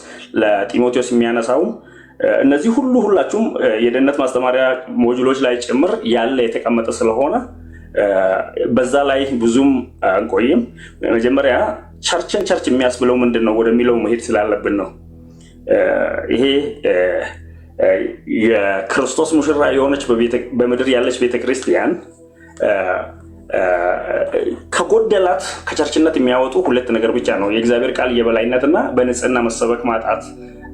ለጢሞቴዎስ የሚያነሳው እነዚህ ሁላችሁም የደህንነት ማስተማሪያ ሞጁሎች ላይ ጭምር ያለ የተቀመጠ ስለሆነ በዛ ላይ ብዙም አንቆይም። መጀመሪያ ቸርች የሚያስብለው ምንድን ነው ወደሚለው መሄድ ስላለብን ነው። ይሄ የክርስቶስ ሙሽራ የሆነች በምድር ያለች ቤተክርስቲያን ከጎደላት ከቸርችነት የሚያወጡ ሁለት ነገር ብቻ ነው። የእግዚአብሔር ቃል የበላይነትና በንጽህና መሰበክ ማጣት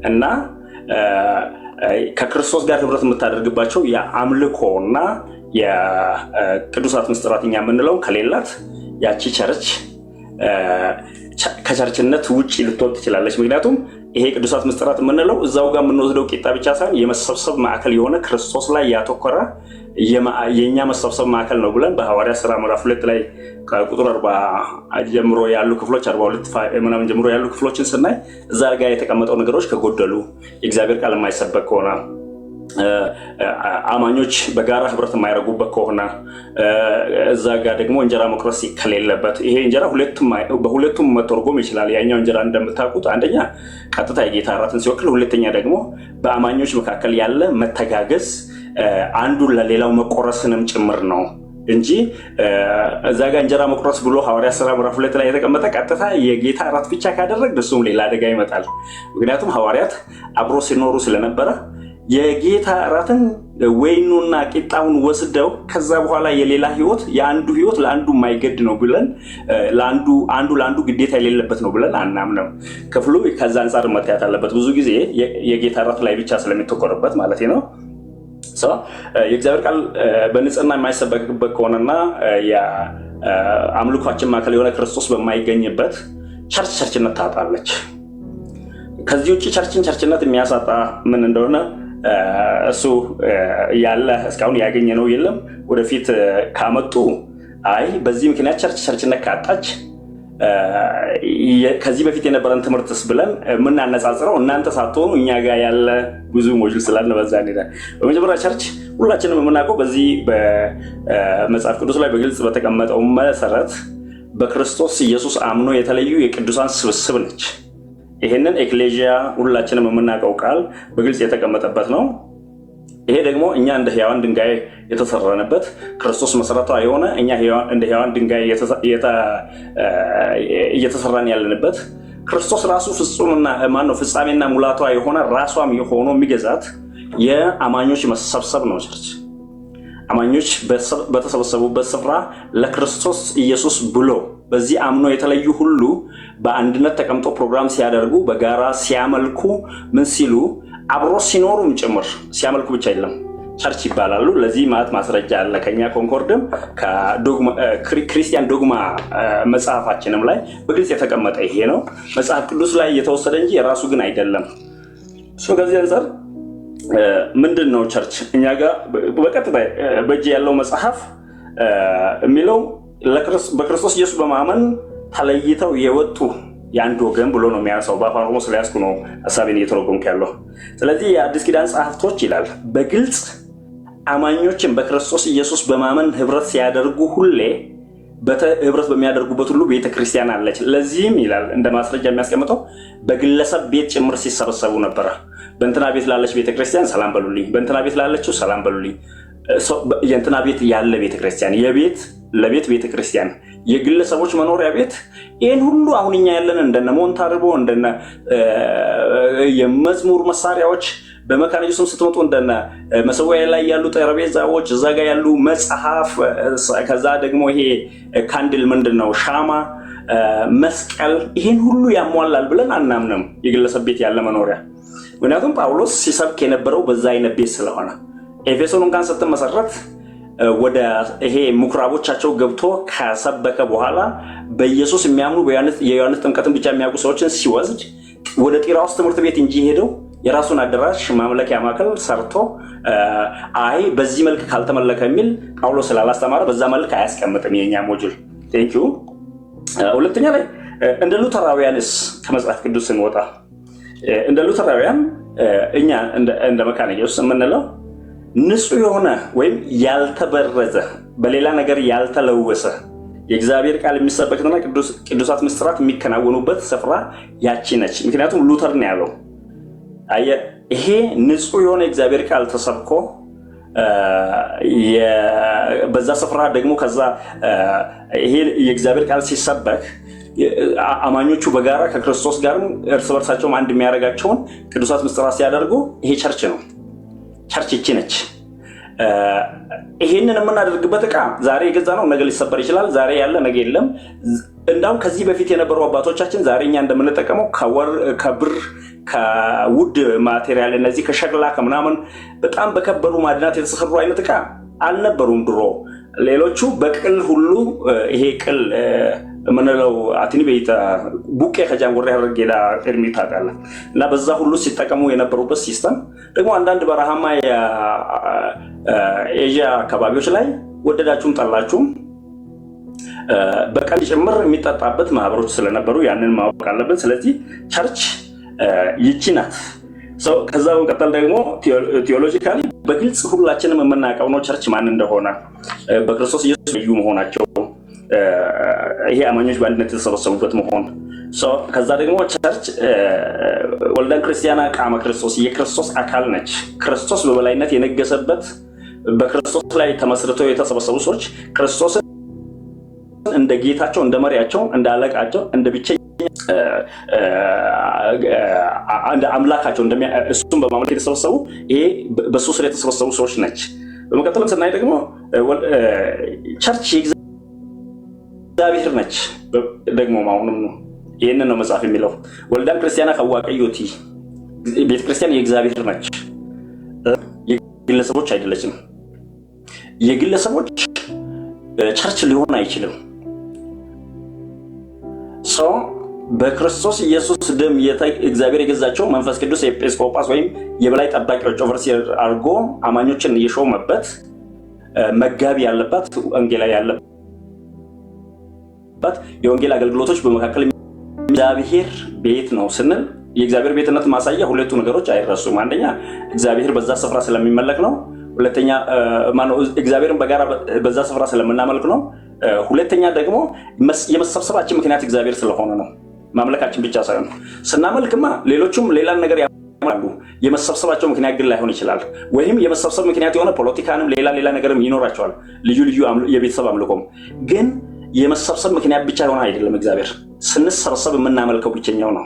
እና ከክርስቶስ ጋር ህብረት የምታደርግባቸው የአምልኮና የቅዱሳት ምስጢራት እኛ የምንለው ከሌላት ያቺ ቸርች ከቸርችነት ውጭ ልትወጥ ትችላለች። ምክንያቱም ይሄ ቅዱሳት ምስጢራት የምንለው እዛው ጋር የምንወስደው ቂጣ ብቻ ሳይሆን የመሰብሰብ ማዕከል የሆነ ክርስቶስ ላይ ያተኮረ የኛ መሰብሰብ ማዕከል ነው ብለን በሐዋርያት ሥራ ምዕራፍ 2 ላይ ቁጥር 40 ጀምሮ ያሉ ክፍሎች 42 ምናምን ጀምሮ ያሉ ክፍሎችን ስናይ እዛ ጋር የተቀመጠው ነገሮች ከጎደሉ የእግዚአብሔር ቃል የማይሰበክ ከሆነ አማኞች በጋራ ህብረት የማይረጉበት ከሆነ እዛ ጋር ደግሞ እንጀራ መቁረስ ከሌለበት ይሄ እንጀራ በሁለቱም መተርጎም ይችላል። ያኛው እንጀራ እንደምታውቁት አንደኛ ቀጥታ የጌታ እራትን ሲወክል፣ ሁለተኛ ደግሞ በአማኞች መካከል ያለ መተጋገዝ አንዱ ለሌላው መቆረስንም ጭምር ነው እንጂ እዛ ጋር እንጀራ መቁረስ ብሎ ሐዋርያት ሥራ ምዕራፍ 2 ላይ የተቀመጠ ቀጥታ የጌታ እራት ብቻ ካደረግ እሱም ሌላ አደጋ ይመጣል። ምክንያቱም ሐዋርያት አብሮ ሲኖሩ ስለነበረ የጌታ እራትን ወይኑና ቂጣውን ወስደው ከዛ በኋላ የሌላ ህይወት የአንዱ ህይወት ለአንዱ የማይገድ ነው ብለን ለአንዱ ግዴታ የሌለበት ነው ብለን አናምንም። ክፍሉ ከዛ አንጻር መታየት አለበት። ብዙ ጊዜ የጌታ እራት ላይ ብቻ ስለሚተኮርበት ማለት ነው። የእግዚአብሔር ቃል በንጽህና የማይሰበክበት ከሆነና የአምልኳችን ማዕከል የሆነ ክርስቶስ በማይገኝበት ቸርችነት ታጣለች። ከዚህ ውጭ ቸርችነት የሚያሳጣ ምን እንደሆነ እሱ ያለ እስካሁን ያገኘ ነው የለም። ወደፊት ካመጡ አይ በዚህ ምክንያት ቸርችነት ካጣች ከዚህ በፊት የነበረን ትምህርትስ ብለን የምናነጻጽረው እናንተ ሳትሆኑ እኛ ጋር ያለ ብዙ ሞጁል ስላለ በዛ እንሄዳለን። በመጀመሪያ ቸርች ሁላችንም የምናውቀው በዚህ በመጽሐፍ ቅዱስ ላይ በግልጽ በተቀመጠው መሰረት በክርስቶስ ኢየሱስ አምኖ የተለዩ የቅዱሳን ስብስብ ነች። ይሄንን ኤክሌዥያ ሁላችንም የምናውቀው ቃል በግልጽ የተቀመጠበት ነው። ይሄ ደግሞ እኛ እንደ ሕያዋን ድንጋይ የተሰራንበት ክርስቶስ መሰረታዊ የሆነ እኛ እንደ ሕያዋን ድንጋይ እየተሰራን ያለንበት ክርስቶስ ራሱ ፍጻሜና ሙላቷ የሆነ ራሷም የሆነ የሚገዛት የአማኞች መሰብሰብ ነው ቸርች። አማኞች በተሰበሰቡበት ስፍራ ለክርስቶስ ኢየሱስ ብሎ በዚህ አምኖ የተለዩ ሁሉ በአንድነት ተቀምጦ ፕሮግራም ሲያደርጉ በጋራ ሲያመልኩ ምን ሲሉ አብሮ ሲኖሩም ጭምር ሲያመልኩ ብቻ አይደለም ቸርች ይባላሉ። ለዚህ ማለት ማስረጃ አለ። ከኛ ኮንኮርድም ክርስቲያን ዶግማ መጽሐፋችንም ላይ በግልጽ የተቀመጠ ይሄ ነው። መጽሐፍ ቅዱስ ላይ የተወሰደ እንጂ የራሱ ግን አይደለም። ከዚህ አንፃር ምንድን ነው ቸርች እኛ ጋር በቀጥታ በእጅ ያለው መጽሐፍ የሚለው በክርስቶስ ኢየሱስ በማመን ተለይተው የወጡ የአንድ ወገን ብሎ ነው የሚያነሳው። በአፋን ስለያዝኩ ነው ሀሳቤን እየተረጎምኩ ያለው። ስለዚህ የአዲስ ኪዳን ጸሐፍቶች ይላል በግልጽ አማኞችን በክርስቶስ ኢየሱስ በማመን ህብረት ሲያደርጉ ሁሌ ህብረት በሚያደርጉበት ሁሉ ቤተክርስቲያን አለች። ለዚህም ይላል እንደ ማስረጃ የሚያስቀምጠው በግለሰብ ቤት ጭምር ሲሰበሰቡ ነበረ። በእንትና ቤት ላለች ቤተክርስቲያን ሰላም በሉልኝ፣ በእንትና ቤት ላለችው ሰላም በሉልኝ። የእንትና ቤት ያለ ቤተክርስቲያን፣ የቤት ለቤት ቤተክርስቲያን፣ የግለሰቦች መኖሪያ ቤት፣ ይህን ሁሉ አሁን እኛ ያለን እንደነ ሞንታርቦ እንደነ የመዝሙር መሳሪያዎች በመካነ ኢየሱስ ስትመጡ እንደነ መሰዊያ ላይ ያሉ ጠረጴዛዎች፣ እዛ ጋር ያሉ መጽሐፍ፣ ከዛ ደግሞ ይሄ ካንድል ምንድነው ሻማ፣ መስቀል፣ ይህን ሁሉ ያሟላል ብለን አናምንም የግለሰብ ቤት ያለ መኖሪያ። ምክንያቱም ጳውሎስ ሲሰብክ የነበረው በዛ አይነት ቤት ስለሆነ ኤፌሶን እንኳን ስትመሰረት ወደ ይሄ ምኩራቦቻቸው ገብቶ ከሰበከ በኋላ በኢየሱስ የሚያምኑ የዮሐንስ ጥምቀትን ብቻ የሚያውቁ ሰዎችን ሲወስድ ወደ ጢራውስ ትምህርት ቤት እንጂ ሄደው የራሱን አዳራሽ ማምለኪያ ማዕከል ሰርቶ አይ በዚህ መልክ ካልተመለከ የሚል ጳውሎስ ስላላስተማረ በዛ መልክ አያስቀምጥም የኛ ሞጁል። ቴንክ ዩ። ሁለተኛ ላይ እንደ ሉተራውያንስ ከመጽሐፍ ቅዱስ ስንወጣ እንደ ሉተራውያን እኛ እንደ መካነ ኢየሱስ የምንለው ንጹህ የሆነ ወይም ያልተበረዘ በሌላ ነገር ያልተለወሰ የእግዚአብሔር ቃል የሚሰበክና ቅዱሳት ምስጢራት የሚከናወኑበት ስፍራ ያቺ ነች። ምክንያቱም ሉተር ነው ያለው ይሄ ንጹህ የሆነ የእግዚአብሔር ቃል ተሰብኮ በዛ ስፍራ ደግሞ ከዛ ይሄ የእግዚአብሔር ቃል ሲሰበክ አማኞቹ በጋራ ከክርስቶስ ጋር እርስ በርሳቸውም አንድ የሚያደርጋቸውን ቅዱሳት ምስጢራት ሲያደርጉ ይሄ ቸርች ነው። ቸርች ይቺ ነች። ይሄንን የምናደርግበት ዕቃ ዛሬ የገዛ ነው ነገ ሊሰበር ይችላል። ዛሬ ያለ ነገ የለም። እንዳውም ከዚህ በፊት የነበሩ አባቶቻችን ዛሬ እኛ እንደምንጠቀመው ከብር ከውድ ማቴሪያል እነዚህ ከሸክላ ከምናምን በጣም በከበሩ ማዕድናት የተሰሩ አይነት ዕቃ አልነበሩም ድሮ። ሌሎቹ በቅል ሁሉ ይሄ ቅል ምንለው አትኒ ቤታ ቡቄ ከጃንጎር ያደርገላ ኤርሚታ ታቃለ እና በዛ ሁሉ ሲጠቀሙ የነበሩበት ሲስተም ደግሞ አንዳንድ በረሃማ የኤዥያ አካባቢዎች ላይ ወደዳችሁም ጠላችሁም በቀል ጭምር የሚጠጣበት ማህበሮች ስለነበሩ ያንን ማወቅ አለብን። ስለዚህ ቸርች ይቺ ናት። ከዛ በመቀጠል ደግሞ ቴዎሎጂካሊ በግልጽ ሁላችንም የምናውቀው ነው ቸርች ማን እንደሆነ በክርስቶስ ኢየሱስ ልዩ መሆናቸው ይሄ አማኞች በአንድነት የተሰበሰቡበት መሆን። ከዛ ደግሞ ቸርች ወልደን ክርስቲያና ቃመ ክርስቶስ የክርስቶስ አካል ነች። ክርስቶስ በበላይነት የነገሰበት በክርስቶስ ላይ ተመስርተው የተሰበሰቡ ሰዎች ክርስቶስን እንደ ጌታቸው እንደ መሪያቸው እንደ አለቃቸው እንደ ብቸኛ እንደ አምላካቸው እሱን በማምለክ የተሰበሰቡ ይሄ በሱ ስር የተሰበሰቡ ሰዎች ነች። በመቀጠልም ስናይ ደግሞ ቸርች እግዚአብሔር ነች። ደግሞ ማውንም ነው ይሄንን ነው መጽሐፍ የሚለው ወልዳን ክርስቲያና ከዋቀዮቲ ቤተክርስቲያን የእግዚአብሔር ነች። የግለሰቦች አይደለችም። የግለሰቦች ቸርች ሊሆን አይችልም። በክርስቶስ ኢየሱስ ደም እግዚአብሔር የገዛቸው መንፈስ ቅዱስ ኤጲስቆጶስ ወይም የበላይ ጠባቂዎች ኦቨርሲየር አድርጎ አማኞችን የሾመበት መጋቢ ያለበት ወንጌላ ያለበት የወንጌል አገልግሎቶች በመካከል እግዚአብሔር ቤት ነው ስንል የእግዚአብሔር ቤትነት ማሳያ ሁለቱ ነገሮች አይረሱም። አንደኛ እግዚአብሔር በዛ ስፍራ ስለሚመለክ ነው። ሁለተኛ እግዚአብሔርን በጋራ በዛ ስፍራ ስለምናመልክ ነው። ሁለተኛ ደግሞ የመሰብሰባችን ምክንያት እግዚአብሔር ስለሆነ ነው። ማምለካችን ብቻ ሳይሆን ስናመልክማ ሌሎቹም ሌላን ነገር ያመልካሉ። የመሰብሰባቸው ምክንያት ግን ላይሆን ይችላል። ወይም የመሰብሰብ ምክንያት የሆነ ፖለቲካንም ሌላ ነገርም ይኖራቸዋል። ልዩ የቤተሰብ አምልኮም ግን የመሰብሰብ ምክንያት ብቻ የሆነ አይደለም። እግዚአብሔር ስንሰበሰብ የምናመልከው ብቸኛው ነው።